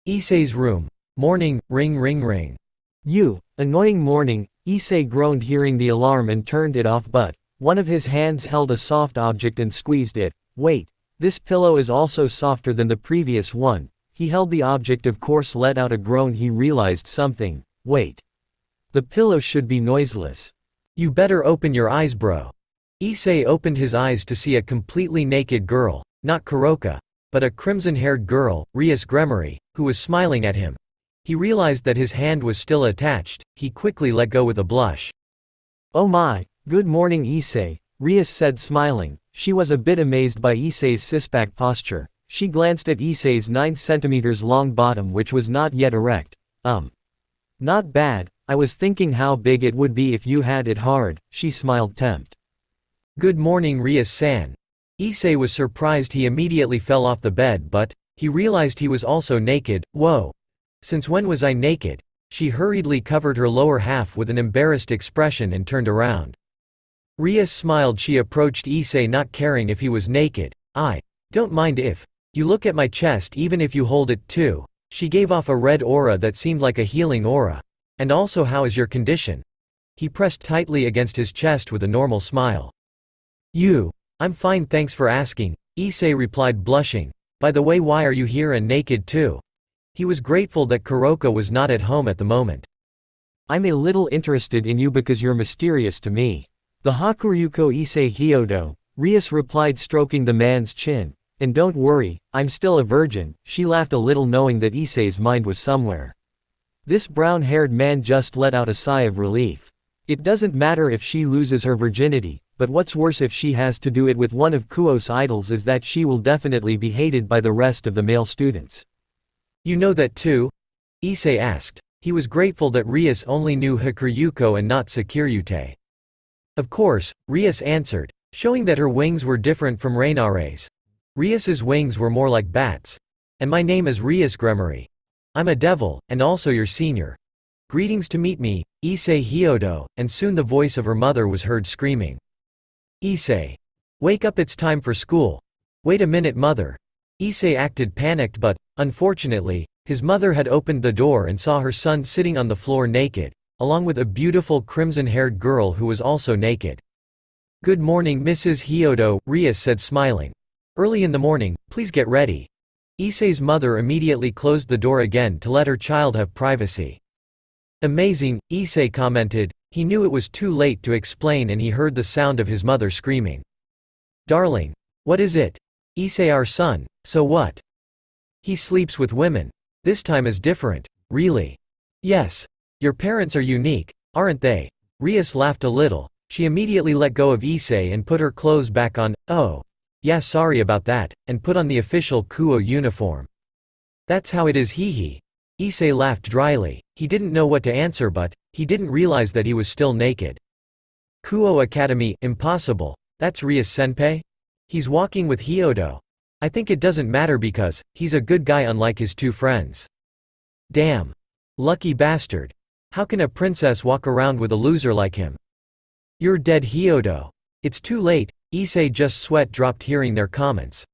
Speaker 1: Issei's room. Morning, ring ring ring.
Speaker 2: You, annoying morning, Issei groaned hearing the alarm and turned it off, but one of his hands held a soft object and squeezed it. Wait, this pillow is also softer than the previous one. He held the object, of course, let out a groan. He realized something. Wait. The pillow should be noiseless.
Speaker 1: You better open your eyes, bro. Issei opened his eyes to see a completely naked girl, not Kuroka, but a crimson-haired girl, Rias Gremory, who was smiling at him. He realized that his hand was still attached. He quickly let go with a blush.
Speaker 2: Oh my, good morning Issei, Rias said smiling. She was a bit amazed by Issei's six-pack posture. She glanced at Issei's 9 centimeters long bottom, which was not yet erect. Not bad, I was thinking how big it would be if you had it hard, she smiled tempt.
Speaker 1: Good morning Rias-san. Issei was surprised. He immediately fell off the bed, but he realized he was also naked. Whoa. Since when was I naked? She hurriedly covered her lower half with an embarrassed expression and turned around. Rias smiled. She approached Issei, not caring if he was naked. I don't mind if you look at my chest, even if you hold it too. She gave off a red aura that seemed like a healing aura. And also, how is your condition? He pressed tightly against his chest with a normal smile. I'm fine, thanks for asking, Issei replied, blushing. By the way, why are you here and naked too? He was grateful that Kuroka was not at home at the moment.
Speaker 2: I'm a little interested in you because you're mysterious to me. The Hakuryuko Issei Hyodo, Rias replied, stroking the man's chin. And don't worry, I'm still a virgin. She laughed a little, knowing that Issei's mind was somewhere. This brown-haired man just let out a sigh of relief. It doesn't matter if she loses her virginity, but what's worse if she has to do it with one of Kuo's idols is that she will definitely be hated by the rest of the male students.
Speaker 1: You know that too? Issei asked. He was grateful that Rias only knew Hakuryuko and not Sekiryuutei. Of course, Rias answered, showing that her wings were different from Reinare's. Rias's wings were more like bats. And my name is Rias Gremory. I'm a devil, and also your senior. Greetings to meet me, Issei Hyodo, and soon the voice of her mother was heard screaming. Issei. Wake up, it's time for school. Wait a minute, mother. Issei acted panicked, but, unfortunately, his mother had opened the door and saw her son sitting on the floor naked, along with a beautiful crimson-haired girl who was also naked. Good morning, Mrs. Hyodo, Rias said, smiling. Early in the morning, please get ready. Issei's mother immediately closed the door again to let her child have privacy. Amazing, Issei commented. He knew it was too late to explain and he heard the sound of his mother screaming. Darling. What is it? Issei, our son, so what? He sleeps with women. This time is different, really? Yes. Your parents are unique, aren't they? Rias laughed a little. She immediately let go of Issei and put her clothes back on. Oh. Yeah, sorry about that, and put on the official Kou uniform. That's how it is, hee. Issei laughed dryly. He didn't know what to answer, but he didn't realize that he was still naked. Kou Academy, impossible. That's Rias-senpai? He's walking with Hyodo. I think it doesn't matter because he's a good guy unlike his two friends. Damn. Lucky bastard. How can a princess walk around with a loser like him? You're dead, Hyodo. It's too late. Issei just sweat dropped hearing their comments.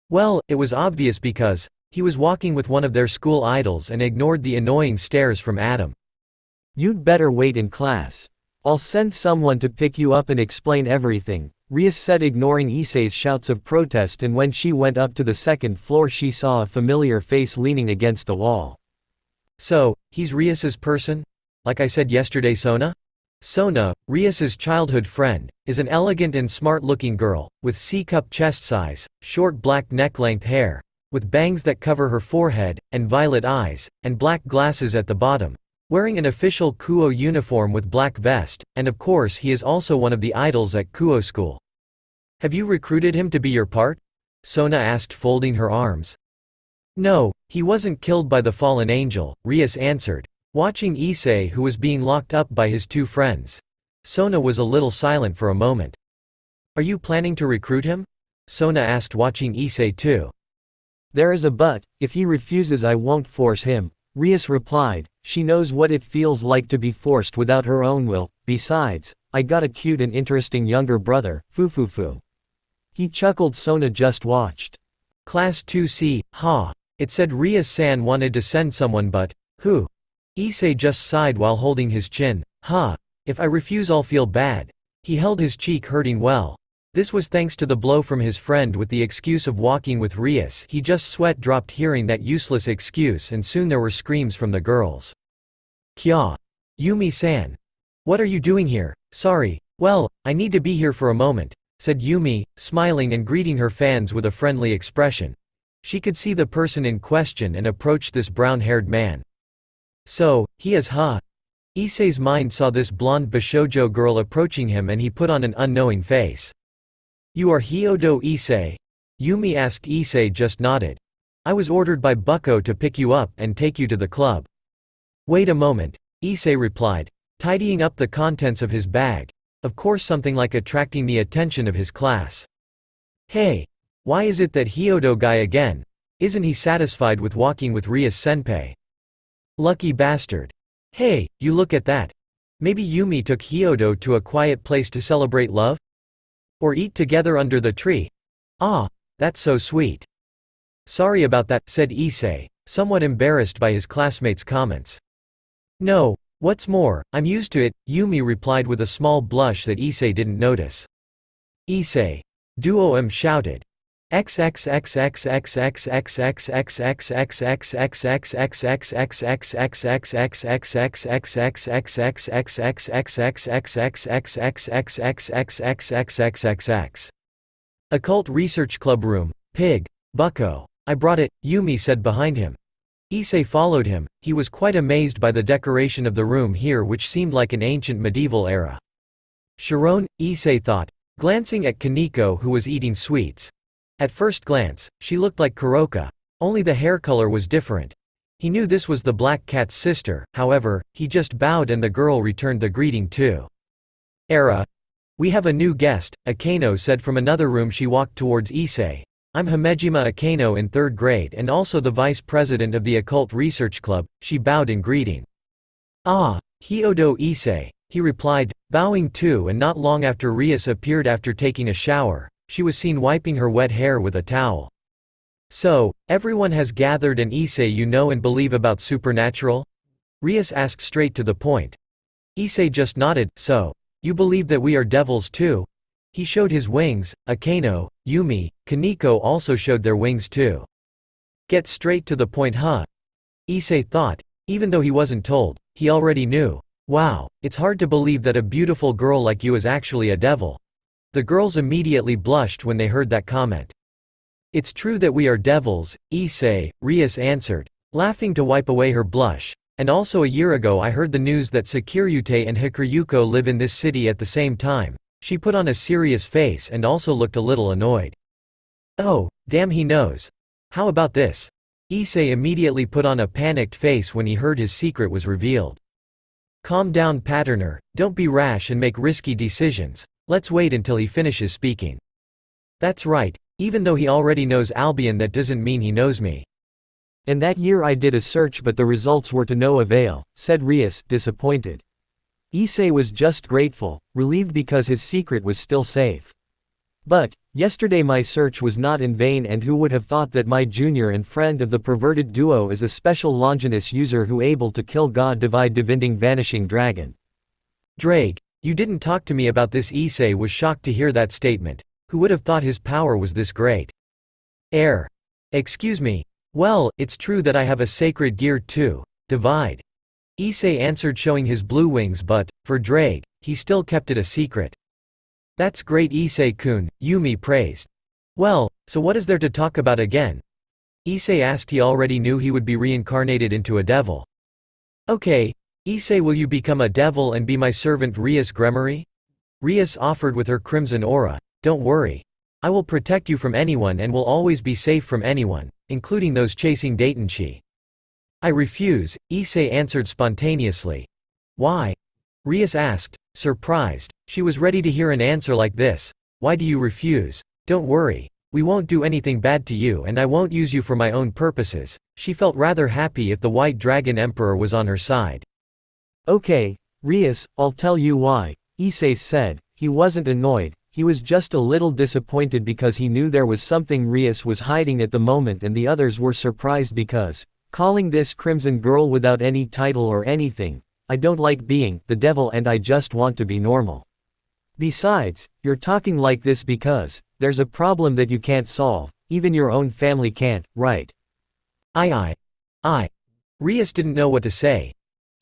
Speaker 1: Well, it was obvious because he was walking with one of their school idols and ignored the annoying stares from Adam. You'd better wait in class. I'll send someone to pick you up and explain everything, Rias said, ignoring Issei's shouts of protest, and when she went up to the second floor she saw a familiar face leaning against the wall. So, he's Rias's person? Like I said yesterday, Sona? Sona, Rias's childhood friend, is an elegant and smart-looking girl, with C-cup chest size, short black neck-length hair, with bangs that cover her forehead, and violet eyes, and black glasses at the bottom, wearing an official Kou uniform with black vest, and of course he is also one of the idols at Kou school. "Have you recruited him to be your part?" Sona asked, folding her arms. "No, he wasn't killed by the fallen angel," Rias answered, watching Issei, who was being locked up by his two friends. Sona was a little silent for a moment. "Are you planning to recruit him?" Sona asked, watching Issei too.
Speaker 2: "There is a but, if he refuses I won't force him," Rias replied. "She knows what it feels like to be forced without her own will. Besides, I got a cute and interesting younger brother, Fufufu." He chuckled. Sona just watched.
Speaker 1: "Class 2C, ha. It said Rias-san wanted to send someone, but who?" Issei just sighed while holding his chin. If I refuse I'll feel bad." He held his cheek, hurting well. This was thanks to the blow from his friend with the excuse of walking with Rias. He just sweat dropped hearing that useless excuse, and soon there were screams from the girls. "Kya? Yumi-san. What are you doing here?" "Sorry. Well, I need to be here for a moment," said Yumi, smiling and greeting her fans with a friendly expression. She could see the person in question and approached this brown-haired man. "So, he is Issei's mind saw this blonde Bashoujo girl approaching him and he put on an unknowing face. "You are Hyodo Issei?" Yumi asked. Issei just nodded. "I was ordered by Bucko to pick you up and take you to the club." "Wait a moment," Issei replied, tidying up the contents of his bag. Of course something like attracting the attention of his class. "Hey! Why is it that Hyodo guy again? Isn't he satisfied with walking with Rias-senpai? Lucky bastard. Hey, you look at that. Maybe Yumi took Hyodo to a quiet place to celebrate love? Or eat together under the tree? Ah, that's so sweet." "Sorry about that," said Issei, somewhat embarrassed by his classmates' comments. "No, what's more, I'm used to it," Yumi replied with a small blush that Issei didn't notice. "Issei. Duo shouted. Occult Research Club room, Pig, Bucko. "I brought it," Yumi said behind him. Issei followed him. He was quite amazed by the decoration of the room here, which seemed like an ancient medieval era. Sharon, Issei thought, glancing at Koneko, who was eating sweets. At first glance, she looked like Kuroka, only the hair color was different. He knew this was the Black Cat's sister, however, he just bowed and the girl returned the greeting too. "Era. We have a new guest," Akeno said from another room. She walked towards Issei. "I'm Himejima Akeno in 3rd grade and also the vice president of the Occult Research Club," she bowed in greeting. "Ah, Hyodo Issei," he replied, bowing too, and not long after Rias appeared after taking a shower. She was seen wiping her wet hair with a towel. "So, everyone has gathered, and Issei, you know and believe about supernatural?" Rias asked straight to the point. Issei just nodded. "So, you believe that we are devils too?" He showed his wings. Akeno, Yumi, Koneko also showed their wings too. "Get straight to the point, huh?" Issei thought. Even though he wasn't told, he already knew. "Wow, it's hard to believe that a beautiful girl like you is actually a devil." The girls immediately blushed when they heard that comment. "It's true that we are devils, Issei," Rias answered, laughing to wipe away her blush. "And also a year ago I heard the news that Sekiryuutei and Hikaryuko live in this city at the same time." She put on a serious face and also looked a little annoyed. "Oh, damn, he knows. How about this?" Issei immediately put on a panicked face when he heard his secret was revealed. "Calm down, Patterner, don't be rash and make risky decisions. Let's wait until he finishes speaking." "That's right. Even though he already knows Albion, that doesn't mean he knows me. And that year I did a search but the results were to no avail," said Rias, disappointed. Issei was just grateful, relieved because his secret was still safe. "But, yesterday my search was not in vain, and who would have thought that my junior and friend of the perverted duo is a special Longinus user who able to kill God divide dividing vanishing dragon." "Drake, you didn't talk to me about this." Issei was shocked to hear that statement. Who would have thought his power was this great? Excuse me. Well, it's true that I have a sacred gear too, divide. Issei answered, showing his blue wings, but, for Drake, he still kept it a secret. That's great, Issei-kun, Yumi praised. Well, so what is there to talk about again? Issei asked. He already knew he would be reincarnated into a devil. Okay, Issei, will you become a devil and be my servant Rias Gremory? Rias offered with her crimson aura. Don't worry. I will protect you from anyone and will always be safe from anyone, including those chasing Daitenshi. I refuse, Issei answered spontaneously. Why? Rias asked, surprised. She was ready to hear an answer like this. Why do you refuse? Don't worry. We won't do anything bad to you and I won't use you for my own purposes. She felt rather happy if the White Dragon Emperor was on her side.
Speaker 2: Okay, Rias, I'll tell you why, Issei said. He wasn't annoyed, he was just a little disappointed because he knew there was something Rias was hiding at the moment, and the others were surprised because, calling this Crimson Girl without any title or anything, I don't like being the devil and I just want to be normal. Besides, you're talking like this because, there's a problem that you can't solve, even your own family can't, right?
Speaker 1: I. Rias didn't know what to say.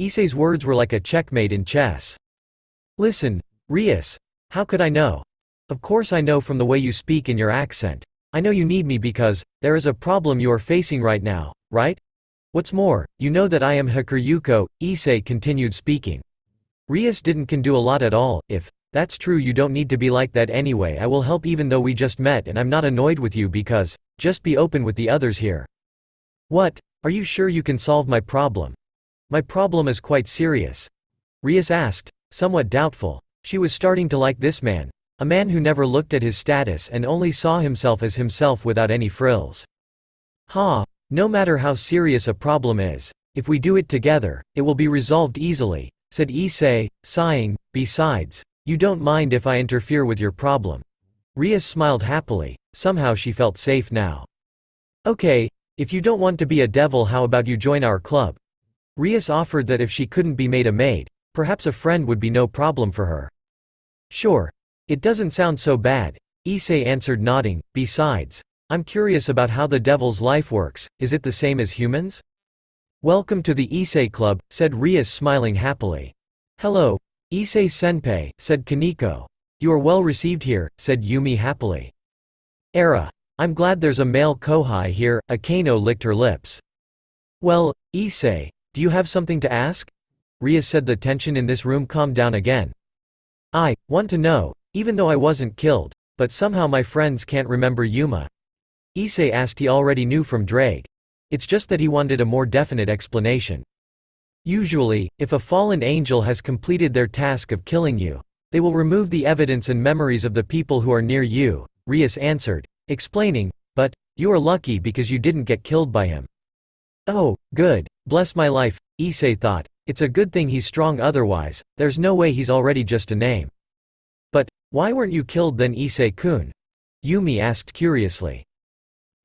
Speaker 1: Issei's words were like a checkmate in chess. Listen, Rias. How could I know? Of course I know from the way you speak and your accent. I know you need me because, there is a problem you are facing right now, right? What's more, you know that I am Sekiryuutei, Issei continued speaking. Rias can do a lot at all. If that's true, you don't need to be like that anyway. I will help even though we just met and I'm not annoyed with you because, just be open with the others here. What? Are you sure you can solve my problem? My problem is quite serious. Rias asked, somewhat doubtful. She was starting to like this man, a man who never looked at his status and only saw himself as himself without any frills. No matter how serious a problem is, if we do it together, it will be resolved easily, said Issei, sighing. Besides, you don't mind if I interfere with your problem. Rias smiled happily. Somehow she felt safe now. Okay, if you don't want to be a devil, how about you join our club? Rias offered that if she couldn't be made a maid, perhaps a friend would be no problem for her. Sure. It doesn't sound so bad, Issei answered, nodding. Besides, I'm curious about how the devil's life works. Is it the same as humans? Welcome to the Issei Club, said Rias, smiling happily. Hello, Issei Senpai, said Koneko. You are well received here, said Yumi happily. I'm glad there's a male kohai here, Akeno licked her lips. Well, Issei, do you have something to ask? Rias said. The tension in this room calmed down again. I want to know, even though I wasn't killed, but somehow my friends can't remember Yuma. Issei asked. He already knew from Drake. It's just that he wanted a more definite explanation. Usually, if a fallen angel has completed their task of killing you, they will remove the evidence and memories of the people who are near you, Rias answered, explaining, but, you are lucky because you didn't get killed by him. Oh, good, bless my life, Issei thought, it's a good thing he's strong, otherwise, there's no way he's already just a name. But, why weren't you killed then, Issei-kun? Yumi asked curiously.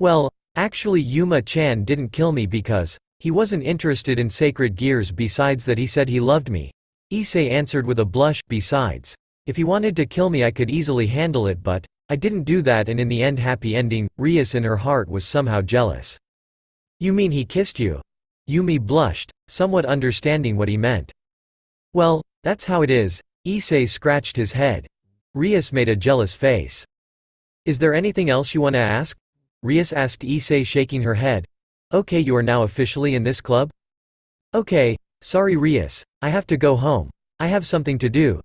Speaker 1: Well, actually Yuma-chan didn't kill me because, he wasn't interested in sacred gears. Besides that, he said he loved me. Issei answered with a blush. Besides, if he wanted to kill me I could easily handle it, but, I didn't do that, and in the end happy ending. Rias in her heart was somehow jealous. You mean he kissed you? Yumi blushed, somewhat understanding what he meant. Well, that's how it is, Issei scratched his head. Rias made a jealous face. Is there anything else you want to ask? Rias asked Issei, shaking her head. Okay, you are now officially in this club? Okay, sorry Rias, I have to go home. I have something to do.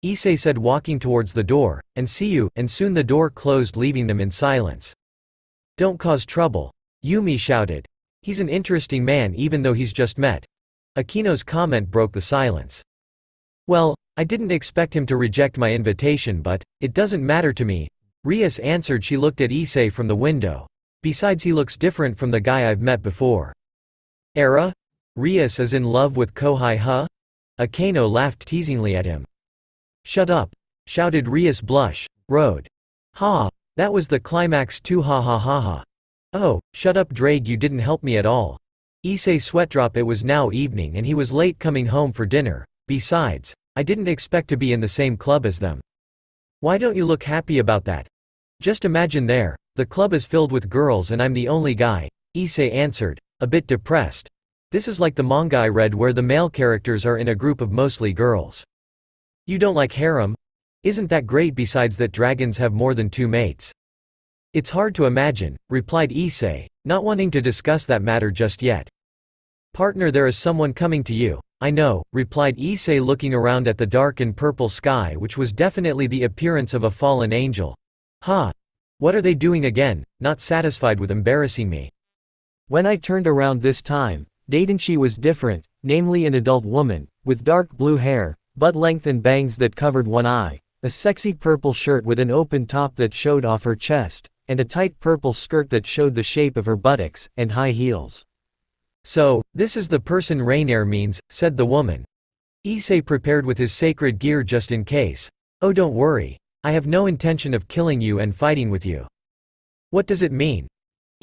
Speaker 1: Issei said, walking towards the door, and see you, and soon the door closed, leaving them in silence. Don't cause trouble, Yumi shouted. He's an interesting man even though he's just met. Akino's comment broke the silence. Well, I didn't expect him to reject my invitation, but, it doesn't matter to me, Rias answered. She looked at Issei from the window. Besides, he looks different from the guy I've met before. Rias is in love with Kohai, huh? Akeno laughed teasingly at him. Shut up, shouted Rias, blush, road. Ha, that was the climax too, ha ha ha ha. Oh, shut up Drake, you didn't help me at all. Issei sweatdrop. It was now evening and he was late coming home for dinner. Besides, I didn't expect to be in the same club as them. Why don't you look happy about that? Just imagine the club is filled with girls and I'm the only guy, Issei answered, a bit depressed. This is like the manga I read where the male characters are in a group of mostly girls. You don't like harem? Isn't that great besides that dragons have more than 2 mates? It's hard to imagine, replied Issei, not wanting to discuss that matter just yet. Partner, there is someone coming to you. I know, replied Issei, looking around at the dark and purple sky, which was definitely the appearance of a fallen angel. Ha! What are they doing again, not satisfied with embarrassing me?
Speaker 2: When I turned around this time, Daidenshi was different, namely an adult woman, with dark blue hair, butt length and bangs that covered one eye, a sexy purple shirt with an open top that showed off her chest, and a tight purple skirt that showed the shape of her buttocks, and high heels.
Speaker 1: So, this is the person Rainier means, said the woman. Issei prepared with his sacred gear just in case. Oh, don't worry. I have no intention of killing you and fighting with you. What does it mean?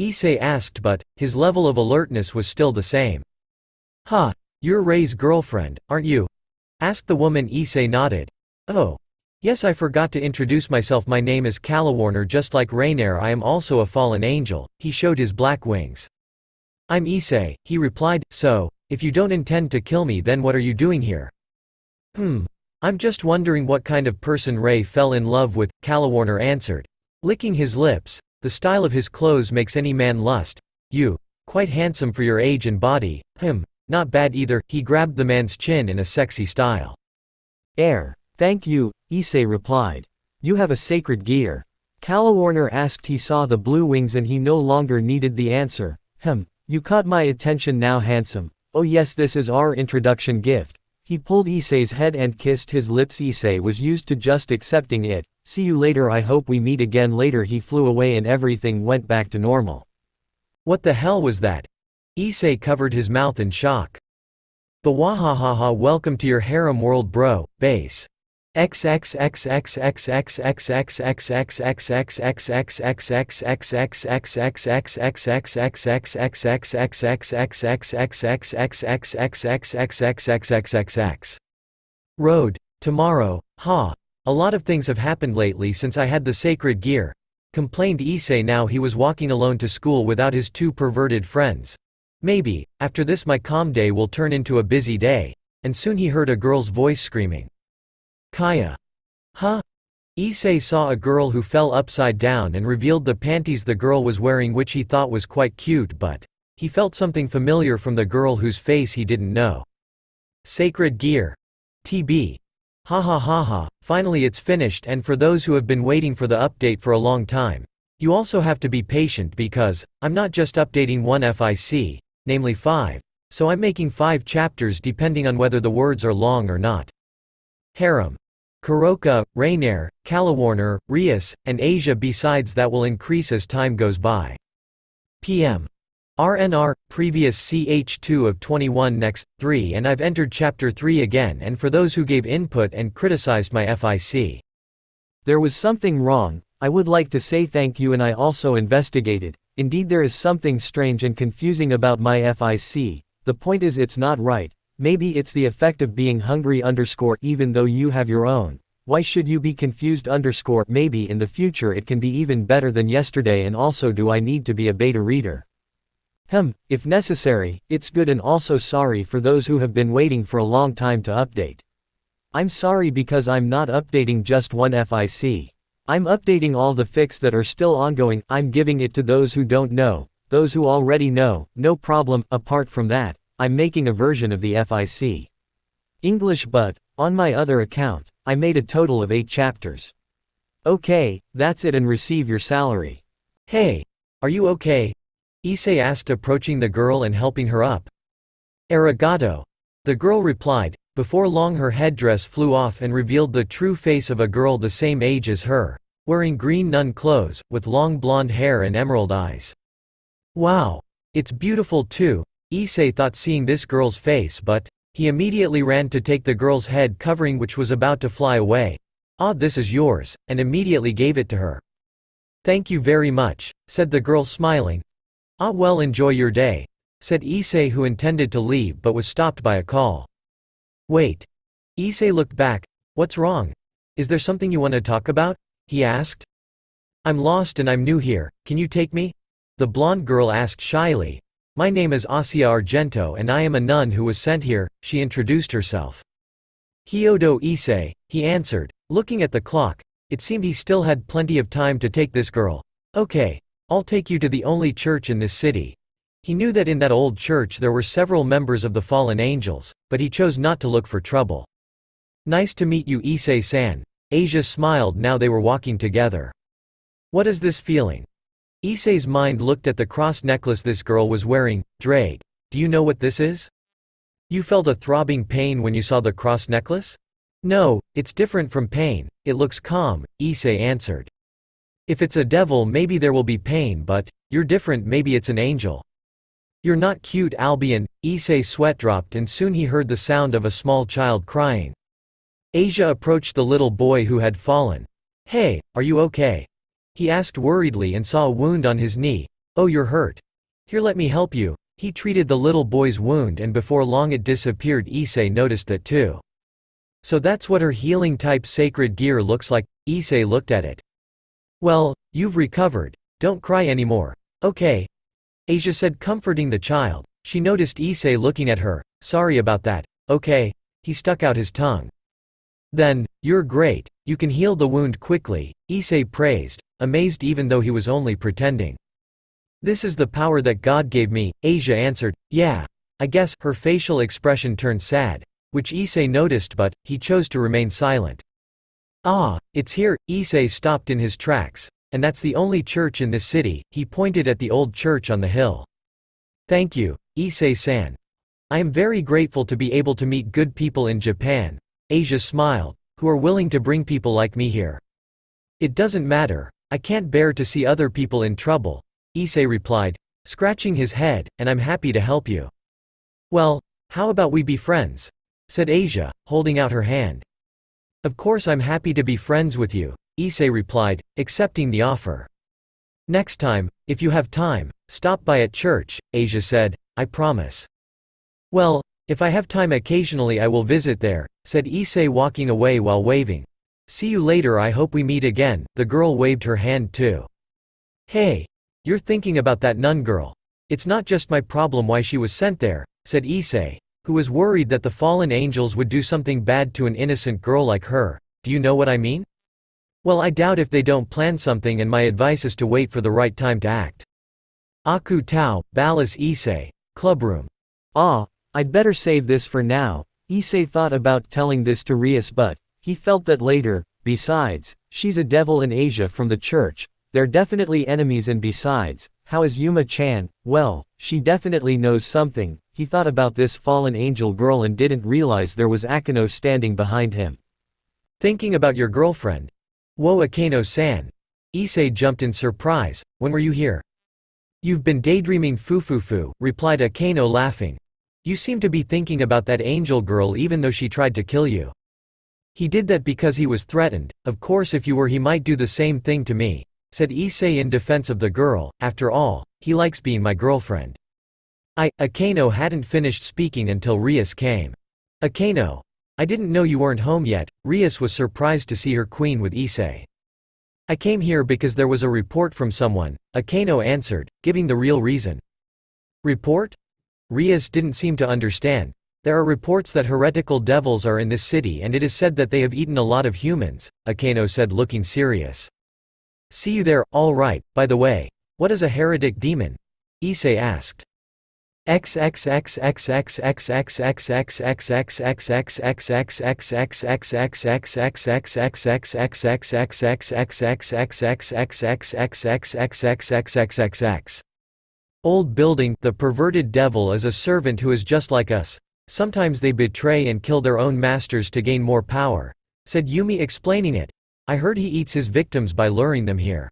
Speaker 1: Issei asked, but his level of alertness was still the same. Huh, you're Ray's girlfriend, aren't you? Asked the woman. Issei nodded. Oh. Yes, I forgot to introduce myself. My name is Calla Warner. Just like Rainier, I am also a fallen angel. He showed his black wings. I'm Issei, he replied. So, if you don't intend to kill me, then what are you doing here? I'm just wondering what kind of person Ray fell in love with, Calla Warner answered. Licking his lips. The style of his clothes makes any man lust. You. Quite handsome for your age and body. Not bad either. He grabbed the man's chin in a sexy style.
Speaker 2: Thank you, Issei replied. You have a sacred gear. Calla Warner asked. He saw the blue wings and he no longer needed the answer. You caught my attention now, handsome. Oh yes, this is our introduction gift. He pulled Issei's head and kissed his lips. Issei was used to just accepting it. See you later, I hope we meet again later. He flew away and everything went back to normal.
Speaker 1: What the hell was that? Issei covered his mouth in shock. The wahahaha, welcome to your harem world, bro, base. Road. Tomorrow, ha. A lot of things have happened lately since I had the sacred gear, complained Issei. Now he was walking alone to school without his 2 perverted friends. Maybe, after this my calm day will turn into a busy day. And soon he heard a girl's voice screaming. Kaya. Huh? Issei saw a girl who fell upside down and revealed the panties the girl was wearing, which he thought was quite cute, but he felt something familiar from the girl whose face he didn't know. Sacred gear. TB. Ha ha ha ha, finally it's finished. And for those who have been waiting for the update for a long time, you also have to be patient because I'm not just updating 1 FIC, namely 5, so I'm making 5 chapters depending on whether the words are long or not. Harem. Kuroka, Rainier, Calla Warner, Rias, and Asia. Besides that will increase as time goes by. PM. RNR, previous CH2 of 21 next, 3 and I've entered chapter 3 again, and for those who gave input and criticized my FIC.
Speaker 2: There was something wrong. I would like to say thank you, and I also investigated. Indeed there is something strange and confusing about my FIC. The point is it's not right. Maybe it's the effect of being hungry _ even though you have your own. Why should you be confused _ maybe in the future it can be even better than yesterday. And also, do I need to be a beta reader? If necessary, it's good. And also sorry for those who have been waiting for a long time to update. I'm sorry because I'm not updating just 1 FIC. I'm updating all the fics that are still ongoing. I'm giving it to those who don't know, those who already know, no problem. Apart from that, I'm making a version of the FIC English, but on my other account, I made a total of 8 chapters. Okay, that's it, and receive your salary.
Speaker 1: Hey, are you okay? Issei asked, approaching the girl and helping her up. Arigato. The girl replied. Before long her headdress flew off and revealed the true face of a girl the same age as her, wearing green nun clothes, with long blonde hair and emerald eyes. Wow. It's beautiful too, Issei thought seeing this girl's face, but he immediately ran to take the girl's head covering, which was about to fly away. Ah, this is yours, and immediately gave it to her. Thank you very much, said the girl, smiling. Ah, well, enjoy your day, said Issei, who intended to leave but was stopped by a call. Wait. Issei looked back. What's wrong? Is there something you want to talk about? He asked. I'm lost and I'm new here, can you take me? The blonde girl asked shyly. My name is Asia Argento and I am a nun who was sent here," she introduced herself. "Hyodo Issei," he answered, looking at the clock. It seemed he still had plenty of time to take this girl. "Okay. I'll take you to the only church in this city." He knew that in that old church there were several members of the fallen angels, but he chose not to look for trouble. "Nice to meet you, Issei-san." Asia smiled now they were walking together. "What is this feeling?" Issei's mind looked at the cross necklace this girl was wearing. "Drake, do you know what this is?" "You felt a throbbing pain when you saw the cross necklace?" "No, it's different from pain, it looks calm," Issei answered. "If it's a devil maybe there will be pain, but you're different, maybe it's an angel." "You're not cute, Albion." Issei's sweat dropped and soon he heard the sound of a small child crying. Asia approached the little boy who had fallen. "Hey, are you okay?" he asked worriedly and saw a wound on his knee. "Oh, you're hurt. Here, let me help you." He treated the little boy's wound and before long it disappeared. Issei noticed that too. "So that's what her healing type sacred gear looks like." Issei looked at it. "Well, you've recovered. Don't cry anymore. Okay?" Asia said, comforting the child. She noticed Issei looking at her. "Sorry about that." "Okay." He stuck out his tongue. "Then, you're great. You can heal the wound quickly," Issei praised, amazed even though he was only pretending. "This is the power that God gave me," Asia answered. "Yeah. I guess." Her facial expression turned sad, which Issei noticed but he chose to remain silent. "Ah, it's here." Issei stopped in his tracks. "And that's the only church in this city." He pointed at the old church on the hill. "Thank you, Issei-san. I am very grateful to be able to meet good people in Japan," Asia smiled, "who are willing to bring people like me here." "It doesn't matter. I can't bear to see other people in trouble," Issei replied, scratching his head, "and I'm happy to help you." "Well, how about we be friends?" said Asia, holding out her hand. "Of course I'm happy to be friends with you," Issei replied, accepting the offer. "Next time, if you have time, stop by at church," Asia said, "I promise." "Well, if I have time occasionally I will visit there," said Issei walking away while waving. "See you later, I hope we meet again." The girl waved her hand too. "Hey. You're thinking about that nun girl. It's not just my problem why she was sent there," said Issei, who was worried that the fallen angels would do something bad to an innocent girl like her. "Do you know what I mean?" "Well, I doubt if they don't plan something and my advice is to wait for the right time to act." Aku Tao, Balas Issei, clubroom.
Speaker 2: "Ah, I'd better save this for now." Issei thought about telling this to Rias but he felt that later. Besides, she's a devil in Asia from the church. They're definitely enemies, and besides, how is Yuma-chan? Well, she definitely knows something. He thought about this fallen angel girl and didn't realize there was Akeno standing behind him.
Speaker 1: "Thinking about your girlfriend? Whoa, Akeno-san." Issei jumped in surprise. "When were you here?" "You've been daydreaming, fufufu," replied Akeno laughing. "You seem to be thinking about that angel girl even though she tried to kill you." "He did that because he was threatened. Of course if you were he might do the same thing to me," said Issei in defense of the girl. "After all, he likes being my girlfriend." Akeno hadn't finished speaking until Rias came. "Akeno. I didn't know you weren't home yet." Rias was surprised to see her queen with Issei. "I came here because there was a report from someone," Akeno answered, giving the real reason. "Report?" Rias didn't seem to understand. "There are reports that heretical devils are in this city and it is said that they have eaten a lot of humans," Akeno said, looking serious. "See you there. All right. By the way, what is a heretic demon?" Issei asked. Old building. "The perverted devil is a servant who is just like us. Sometimes they betray and kill their own masters to gain more power," said Yumi, explaining it. "I heard he eats his victims by luring them here.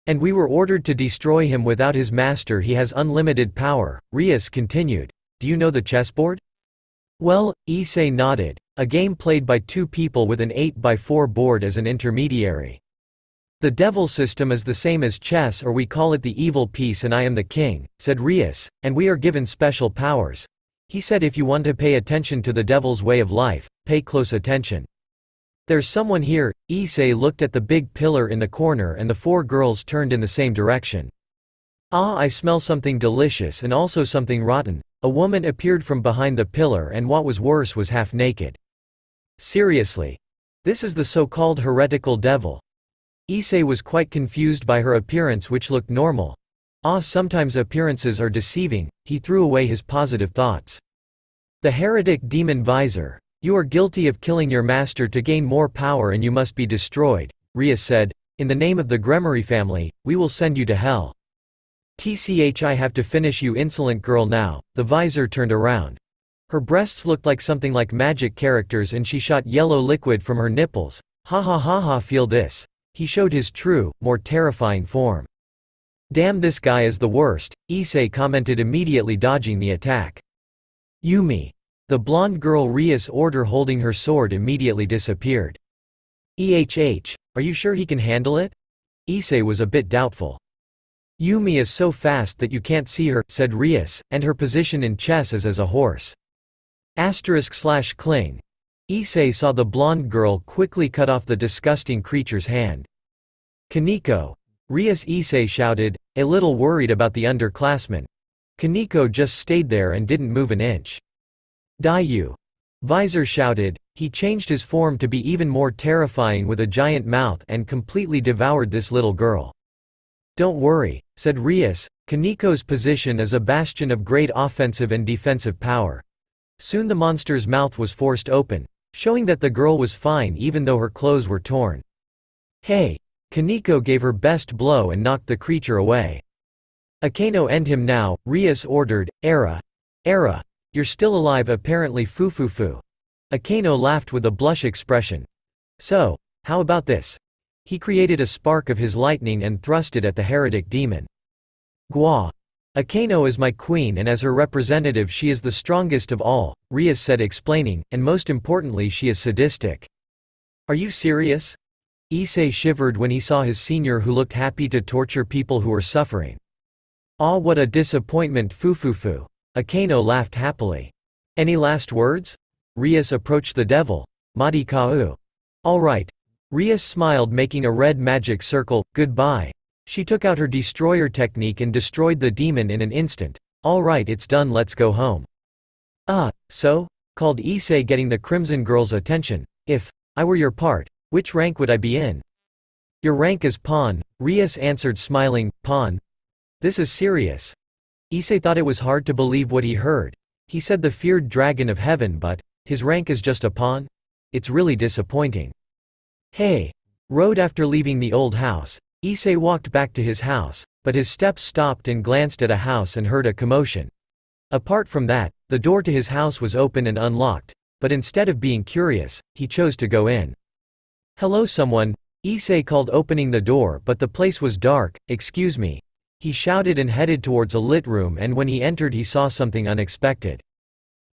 Speaker 1: And we were ordered to destroy him. Without his master he has unlimited power," Rias continued. "Do you know the chessboard?" "Well," Issei nodded, "a game played by two people with an 8x4 board as an intermediary. The devil system is the same as chess, or we call it the evil piece, and I am the king," said Rias, "and we are given special powers." He said, "If you want to pay attention to the devil's way of life, pay close attention. There's someone here." Issei looked at the big pillar in the corner and the four girls turned in the same direction. Ah, I smell something delicious and also something rotten. A woman appeared from behind the pillar and what was worse was half naked. Seriously? This is the so-called heretical devil. Issei was quite confused by her appearance which looked normal. Ah, sometimes appearances are deceiving, he threw away his positive thoughts. The heretic demon visor. You are guilty of killing your master to gain more power and you must be destroyed, Rias said. In the name of the Gremory family, we will send you to hell. I have to finish you insolent girl now. The visor turned around. Her breasts looked like something like magic characters and she shot yellow liquid from her nipples. Ha ha ha ha, feel this. He showed his true, more terrifying form. Damn, this guy is the worst, Issei commented, immediately dodging the attack. Yumi. The blonde girl Rias ordered holding her sword immediately disappeared. Are you sure he can handle it? Issei was a bit doubtful. Yumi is so fast that you can't see her, said Rias, and her position in chess is as a horse. */cling. Issei saw the blonde girl quickly cut off the disgusting creature's hand. Koneko. Rias, Issei shouted, a little worried about the underclassmen. Koneko just stayed there and didn't move an inch. Die you. Visor shouted. He changed his form to be even more terrifying with a giant mouth and completely devoured this little girl. Don't worry, said Rias, Koneko's position is a bastion of great offensive and defensive power. Soon the monster's mouth was forced open, showing that the girl was fine even though her clothes were torn. Hey! Koneko gave her best blow and knocked the creature away. Akeno, end him now, Rias ordered. Era. You're still alive apparently, foo. Akeno laughed with a blush expression. So, how about this? He created a spark of his lightning and thrust it at the heretic demon. Gua. Akeno is my queen and as her representative she is the strongest of all, Rias said, explaining, and most importantly she is sadistic. Are you serious? Issei shivered when he saw his senior who looked happy to torture people who were suffering. Ah, what a disappointment, foo. Akeno laughed happily. Any last words? Rias approached the devil. Madi Kau. All right. Rias smiled, making a red magic circle. Goodbye. She took out her destroyer technique and destroyed the demon in an instant. All right, it's done, let's go home. So? Called Issei, getting the crimson girl's attention. If I were your part, which rank would I be in? Your rank is pawn, Rias answered, smiling. Pawn? This is serious. Issei thought it was hard to believe what he heard. He said the feared dragon of heaven, but his rank is just a pawn? It's really disappointing. Hey! Road. After leaving the old house, Issei walked back to his house, but his steps stopped and glanced at a house and heard a commotion. Apart from that, the door to his house was open and unlocked, but instead of being curious, he chose to go in. Hello someone, Issei called, opening the door, but the place was dark. Excuse me. He shouted and headed towards a lit room, and when he entered he saw something unexpected.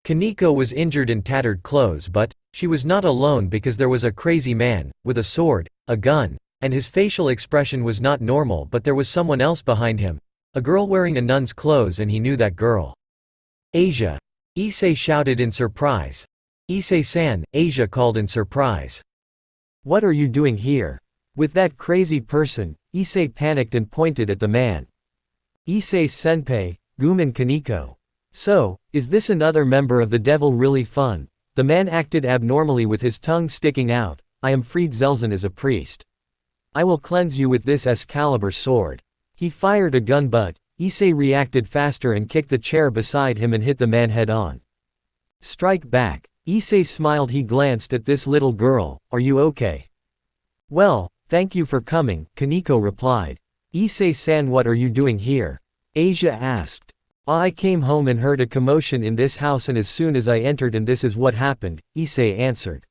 Speaker 1: Koneko was injured in tattered clothes, but she was not alone because there was a crazy man, with a sword, a gun, and his facial expression was not normal, but there was someone else behind him. A girl wearing a nun's clothes, and he knew that girl. Asia! Issei shouted in surprise. Issei-san, Asia called in surprise.
Speaker 2: What are you doing here? With that crazy person? Issei panicked and pointed at the man. Issei-senpai, Guman Koneko. So, is this another member of the devil? Really fun. The man acted abnormally with his tongue sticking out. I am Fried Zelzen as a priest. I will cleanse you with this Excalibur sword. He fired a gun, but Issei reacted faster and kicked the chair beside him and hit the man head on. Strike back. Issei smiled. He glanced at this little girl. Are you okay? Well, thank you for coming, Koneko replied. Issei-san, what are you doing here? Asia asked. I came home and heard a commotion in this house, and as soon as I entered, and this is what happened, Issei answered.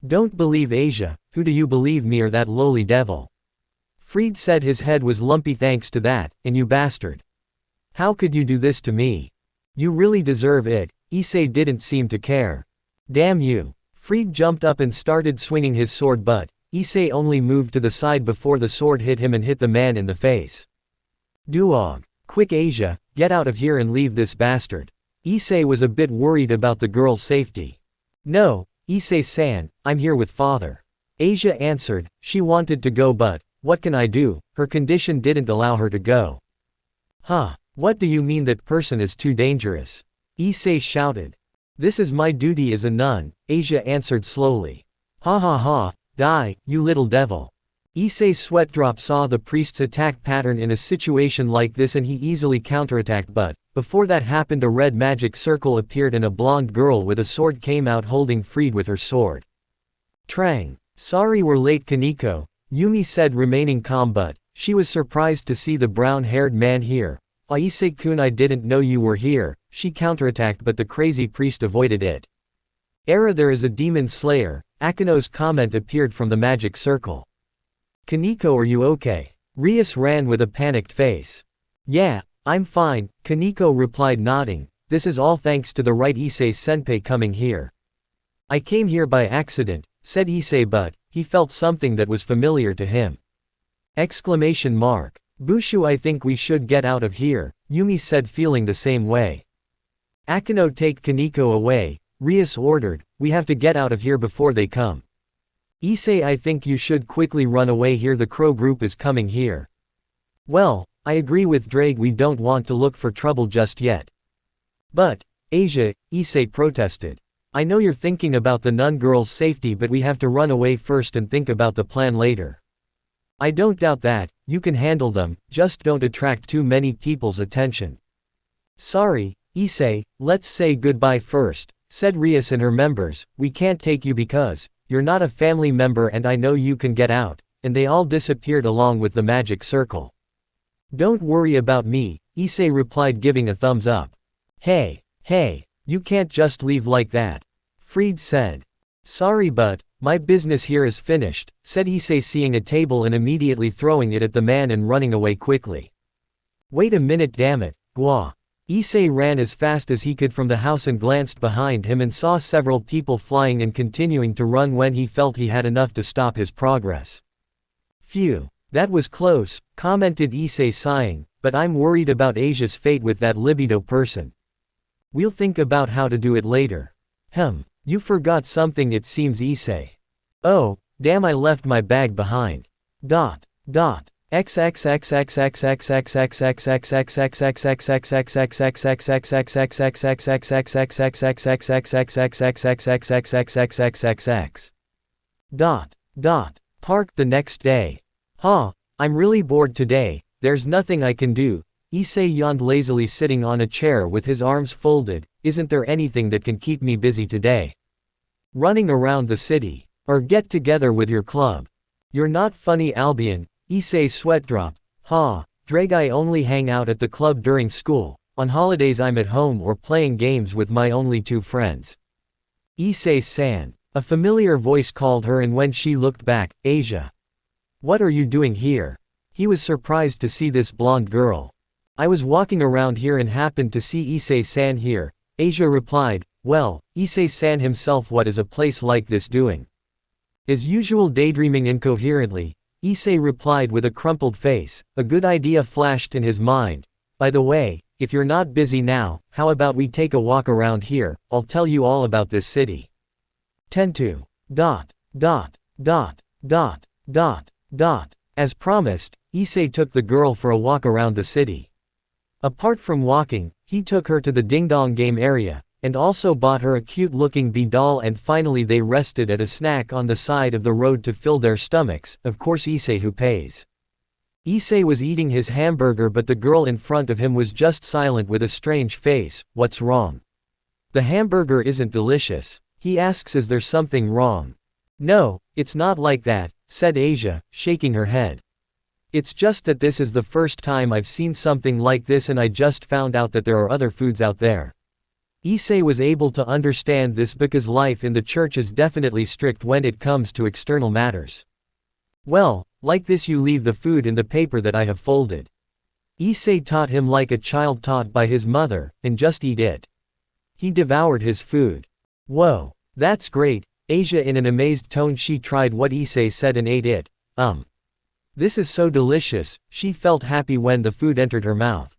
Speaker 2: Don't believe Asia. Who do you believe, me or that lowly devil? Fried said his head was lumpy thanks to that, and you bastard. How could you do this to me? You really deserve it. Issei didn't seem to care. Damn you. Fried jumped up and started swinging his sword, but Issei only moved to the side before the sword hit him and hit the man in the face. Duog. Quick Asia, get out of here and leave this bastard. Issei was a bit worried about the girl's safety. No, Issei-san, I'm here with father. Asia answered. She wanted to go, but what can I do? Her condition didn't allow her to go. Huh, what do you mean that person is too dangerous? Issei shouted. This is my duty as a nun, Asia answered slowly. Ha ha ha, die, you little devil. Issei Sweatdrop saw the priest's attack pattern in a situation like this and he easily counterattacked, but before that happened a red magic circle appeared and a blonde girl with a sword came out holding Freed with her sword. Trang. Sorry we're late Koneko, Yumi said remaining calm, but she was surprised to see the brown-haired man here. Issei-kun, I didn't know you were here, she counterattacked, but the crazy priest avoided it. Era, there is a demon slayer, Akino's comment appeared from the magic circle. Koneko, are you okay? Rias ran with a panicked face. Yeah, I'm fine, Koneko replied nodding. This is all thanks to the right Issei-senpai coming here. I came here by accident, said Issei, but he felt something that was familiar to him. Exclamation mark. Bushu, I think we should get out of here, Yumi said, feeling the same way. Akino, take Koneko away, Rias ordered, we have to get out of here before they come. Issei, I think you should quickly run away here, the crow group is coming here. Well, I agree with Drake, we don't want to look for trouble just yet. But, Asia, Issei protested. I know you're thinking about the nun girl's safety, but we have to run away first and think about the plan later. I don't doubt that, you can handle them, just don't attract too many people's attention. Sorry, Issei, let's say goodbye first, said Rias and her members, we can't take you because you're not a family member and I know you can get out, and they all disappeared along with the magic circle. Don't worry about me, Issei replied, giving a thumbs up. Hey, you can't just leave like that, Freed said. Sorry, but my business here is finished, said Issei, seeing a table and immediately throwing it at the man and running away quickly. Wait a minute, damn it, Gua. Issei ran as fast as he could from the house and glanced behind him and saw several people flying and continuing to run when he felt he had enough to stop his progress. Phew, that was close, commented Issei sighing, but I'm worried about Asia's fate with that libido person. We'll think about how to do it later. You forgot something it seems, Issei. Oh, damn, I left my bag behind. Park the next day. I'm really bored today, there's nothing I can do. Issei yawned lazily, sitting on a chair with his arms folded. Isn't there anything that can keep me busy today? Running around the city. Or get together with your club. You're not funny, Albion, Issei Sweatdrop. Drake, I only hang out at the club during school. On holidays I'm at home or playing games with my only two friends. Issei-san. A familiar voice called her, and when she looked back, Asia. What are you doing here? He was surprised to see this blonde girl. I was walking around here and happened to see Issei-san here, Asia replied. Well, Issei-san himself, what is a place like this doing? As usual, daydreaming incoherently, Issei replied with a crumpled face. A good idea flashed in his mind. By the way, if you're not busy now, how about we take a walk around here, I'll tell you all about this city. Tend to. As promised, Issei took the girl for a walk around the city. Apart from walking, he took her to the ding-dong game area, and also bought her a cute-looking bee doll, and finally they rested at a snack on the side of the road to fill their stomachs, of course Issei who pays. Issei was eating his hamburger, but the girl in front of him was just silent with a strange face. What's wrong? The hamburger isn't delicious, he asks. Is there something wrong? No, it's not like that, said Asia, shaking her head. It's just that this is the first time I've seen something like this, and I just found out that there are other foods out there. Issei was able to understand this because life in the church is definitely strict when it comes to external matters. Well, like this, you leave the food in the paper that I have folded. Issei taught him like a child taught by his mother, and just eat it. He devoured his food. Whoa, that's great, Asia in an amazed tone. She tried what Issei said and ate it. This is so delicious, she felt happy when the food entered her mouth.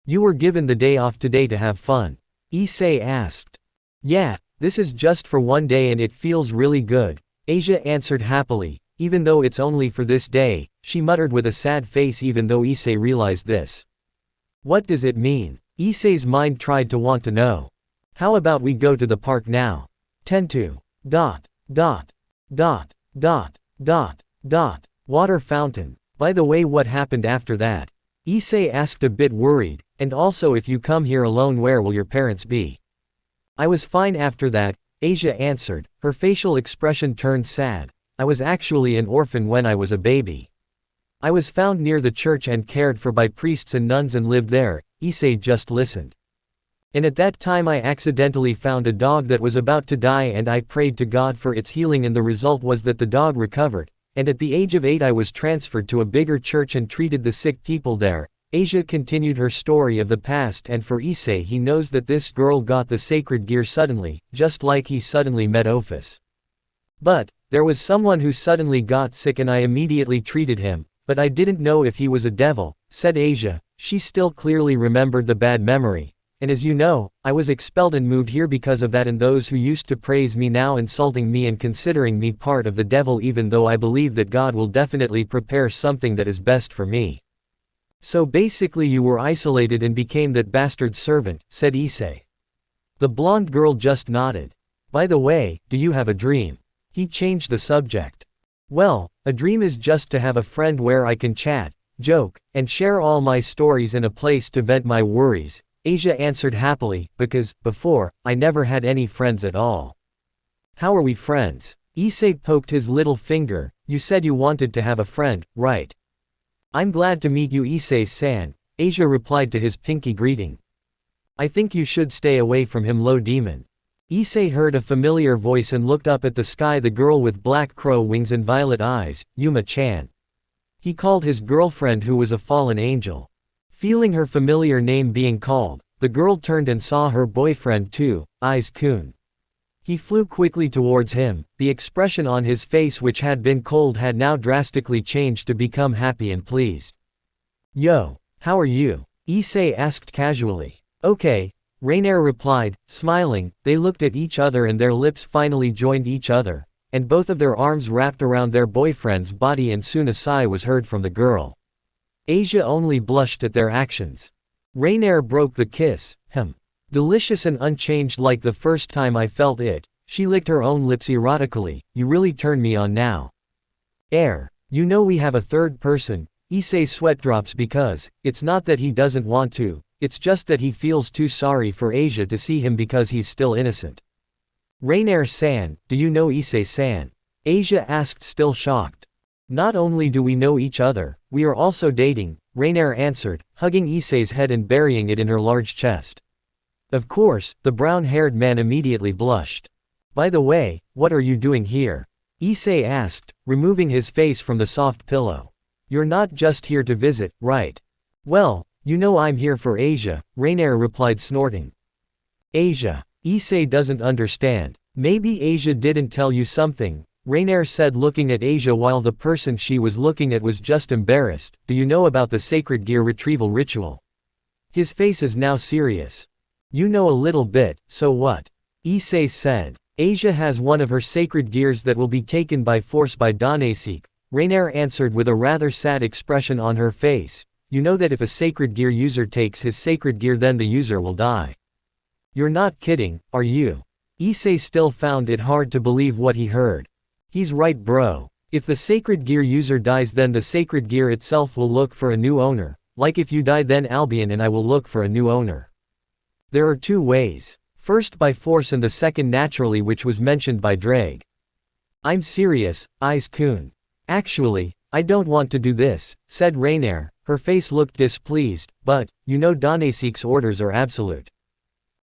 Speaker 2: You were given the day off today to have fun? Issei asked. Yeah, this is just for one day and it feels really good, Asia answered happily. Even though it's only for this day, she muttered with a sad face, even though Issei realized this. What does it mean? Issei's mind tried to want to know. How about we go to the park now? Tend to. Water fountain. By the way, what happened after that? Issei asked, a bit worried, and also if you come here alone, where will your parents be? I was fine after that, Asia answered, her facial expression turned sad. I was actually an orphan when I was a baby. I was found near the church and cared for by priests and nuns and lived there. Issei just listened. And at that time I accidentally found a dog that was about to die and I prayed to God for its healing and the result was that the dog recovered, and at the age of 8 I was transferred to a bigger church and treated the sick people there. Asia continued her story of the past, and for Issei, he knows that this girl got the sacred gear suddenly, just like he suddenly met Ophis. But there was someone who suddenly got sick and I immediately treated him, but I didn't know if he was a devil, said Asia. She still clearly remembered the bad memory. And as you know, I was expelled and moved here because of that, and those who used to praise me now insulting me and considering me part of the devil, even though I believe that God will definitely prepare something that is best for me. So basically you were isolated and became that bastard servant, said Issei. The blonde girl just nodded. By the way, do you have a dream? He changed the subject. Well, a dream is just to have a friend where I can chat, joke, and share all my stories and a place to vent my worries, Asia answered happily, because, before, I never had any friends at all. How are we friends? Issei poked his little finger. You said you wanted to have a friend, right? I'm glad to meet you, Issei-san, Asia replied to his pinky greeting. I think you should stay away from him, low demon. Issei heard a familiar voice and looked up at the sky, the girl with black crow wings and violet eyes, Yuma-chan. He called his girlfriend, who was a fallen angel. Feeling her familiar name being called, the girl turned and saw her boyfriend too, Ice-kun. He flew quickly towards him. The expression on his face, which had been cold, had now drastically changed to become happy and pleased. Yo, how are you? Issei asked casually. Okay, Rainier replied, smiling. They looked at each other and their lips finally joined each other, and both of their arms wrapped around their boyfriend's body, and soon a sigh was heard from the girl. Asia only blushed at their actions. Rainier broke the kiss. Delicious and unchanged like the first time I felt it. She licked her own lips erotically. You really turn me on now. You know we have a third person. Issei sweat drops because, it's not that he doesn't want to, it's just that he feels too sorry for Asia to see him because he's still innocent. Rainier-san, do you know Issei-san? Asia asked, still shocked. Not only do we know each other, we are also dating, Rainier answered, hugging Issei's head and burying it in her large chest. Of course, the brown-haired man immediately blushed. By the way, what are you doing here? Issei asked, removing his face from the soft pillow. You're not just here to visit, right? Well, you know I'm here for Asia, Rainier replied, snorting. Asia. Issei doesn't understand. Maybe Asia didn't tell you something, Rainier said, looking at Asia while the person she was looking at was just embarrassed. Do you know about the sacred gear retrieval ritual? His face is now serious. You know a little bit, so what? Issei said. Asia has one of her sacred gears that will be taken by force by Dohnaseek, Rainier answered with a rather sad expression on her face. You know that if a sacred gear user takes his sacred gear, then the user will die. You're not kidding, are you? Issei still found it hard to believe what he heard. He's right, bro. If the sacred gear user dies, then the sacred gear itself will look for a new owner. Like if you die, then Albion and I will look for a new owner. There are two ways. First by force and the second naturally, which was mentioned by Drake. I'm serious, Ice-kun. Actually, I don't want to do this, said Rainier. Her face looked displeased, but, you know Dohnaseek's orders are absolute.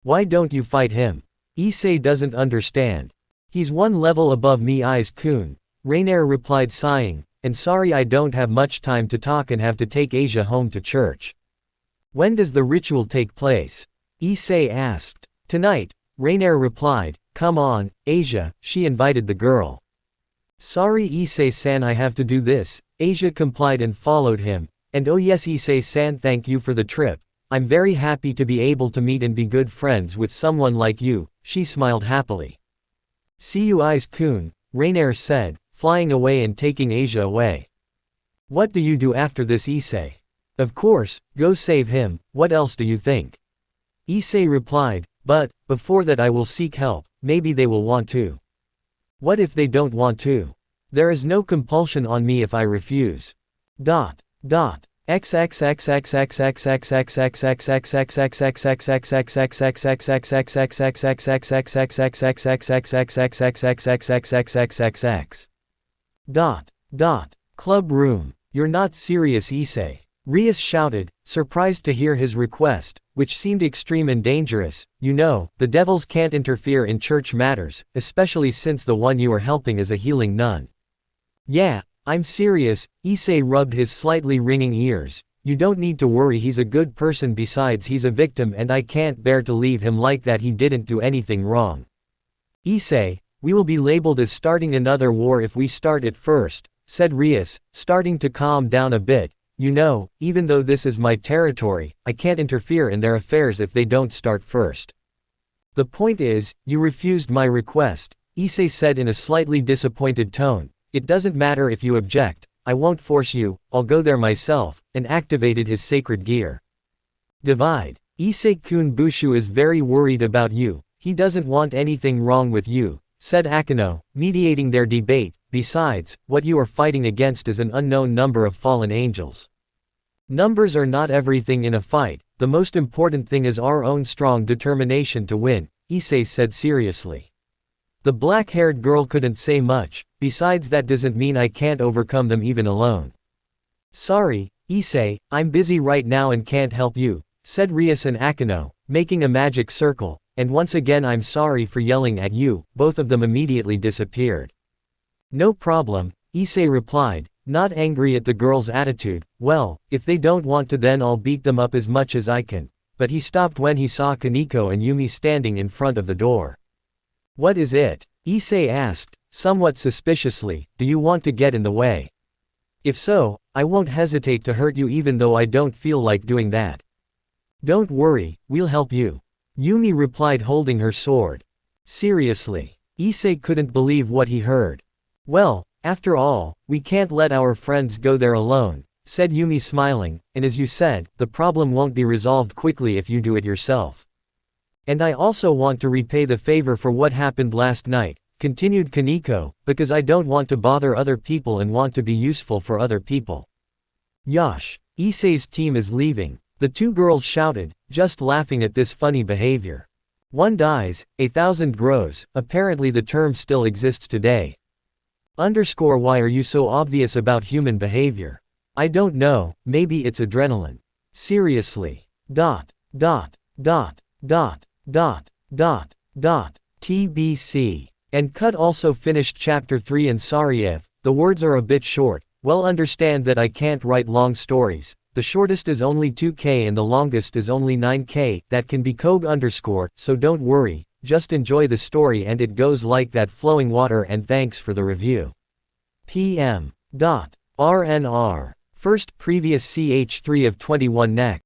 Speaker 2: Why don't you fight him? Issei doesn't understand. He's one level above me, Ice-kun, Rainier replied, sighing, and sorry I don't have much time to talk and have to take Asia home to church. When does the ritual take place? Issei asked. Tonight, Rainier replied. Come on, Asia, she invited the girl. Sorry Issei-san, I have to do this, Asia complied and followed him. And oh yes Issei-san, thank you for the trip. I'm very happy to be able to meet and be good friends with someone like you, she smiled happily. See you Ice-kun, Rainier said, flying away and taking Asia away. What do you do after this, Issei? Of course, go save him, what else do you think? Issei replied, but, before that I will seek help, maybe they will want to. What if they don't want to? There is no compulsion on me if I refuse. Club room. You're not serious, Issei. Rias shouted, surprised to hear his request, which seemed extreme and dangerous. You know, the devils can't interfere in church matters, especially since the one you are helping is a healing nun. Yeah, I'm serious, Issei rubbed his slightly ringing ears. You don't need to worry, he's a good person, besides he's a victim and I can't bear to leave him like that. He didn't do anything wrong. Issei, we will be labeled as starting another war if we start it first, said Rias, starting to calm down a bit. You know, even though this is my territory, I can't interfere in their affairs if they don't start first. The point is, you refused my request, Issei said in a slightly disappointed tone. It doesn't matter if you object, I won't force you, I'll go there myself, and activated his sacred gear. Divide. Issei-kun Bushu is very worried about you, he doesn't want anything wrong with you, said Akeno, mediating their debate. Besides, what you are fighting against is an unknown number of fallen angels. Numbers are not everything in a fight, the most important thing is our own strong determination to win, Issei said seriously. The black-haired girl couldn't say much, besides that doesn't mean I can't overcome them even alone. Sorry, Issei, I'm busy right now and can't help you, said Rias and Akeno, making a magic circle, and once again I'm sorry for yelling at you. Both of them immediately disappeared. No problem, Issei replied, not angry at the girl's attitude. Well, if they don't want to then I'll beat them up as much as I can. But he stopped when he saw Koneko and Yumi standing in front of the door. What is it? Issei asked, somewhat suspiciously, do you want to get in the way? If so, I won't hesitate to hurt you even though I don't feel like doing that. Don't worry, we'll help you. Yumi replied holding her sword. Seriously? Issei couldn't believe what he heard. Well, after all, we can't let our friends go there alone, said Yumi smiling, and as you said, the problem won't be resolved quickly if you do it yourself. And I also want to repay the favor for what happened last night, continued Koneko, because I don't want to bother other people and want to be useful for other people. Yosh, Issei's team is leaving, the two girls shouted, just laughing at this funny behavior. One dies, 1,000 grows, apparently the term still exists today. Why are you so obvious about human behavior? I don't know, maybe it's adrenaline. Seriously. TBC. And Cut also finished chapter 3 and sorry if the words are a bit short, well understand that I can't write long stories. The shortest is only 2K and the longest is only 9K, that can be Kogue_, so don't worry. Just enjoy the story and it goes like that, flowing water, and thanks for the review. PM. RNR. First previous CH3 of 21 next.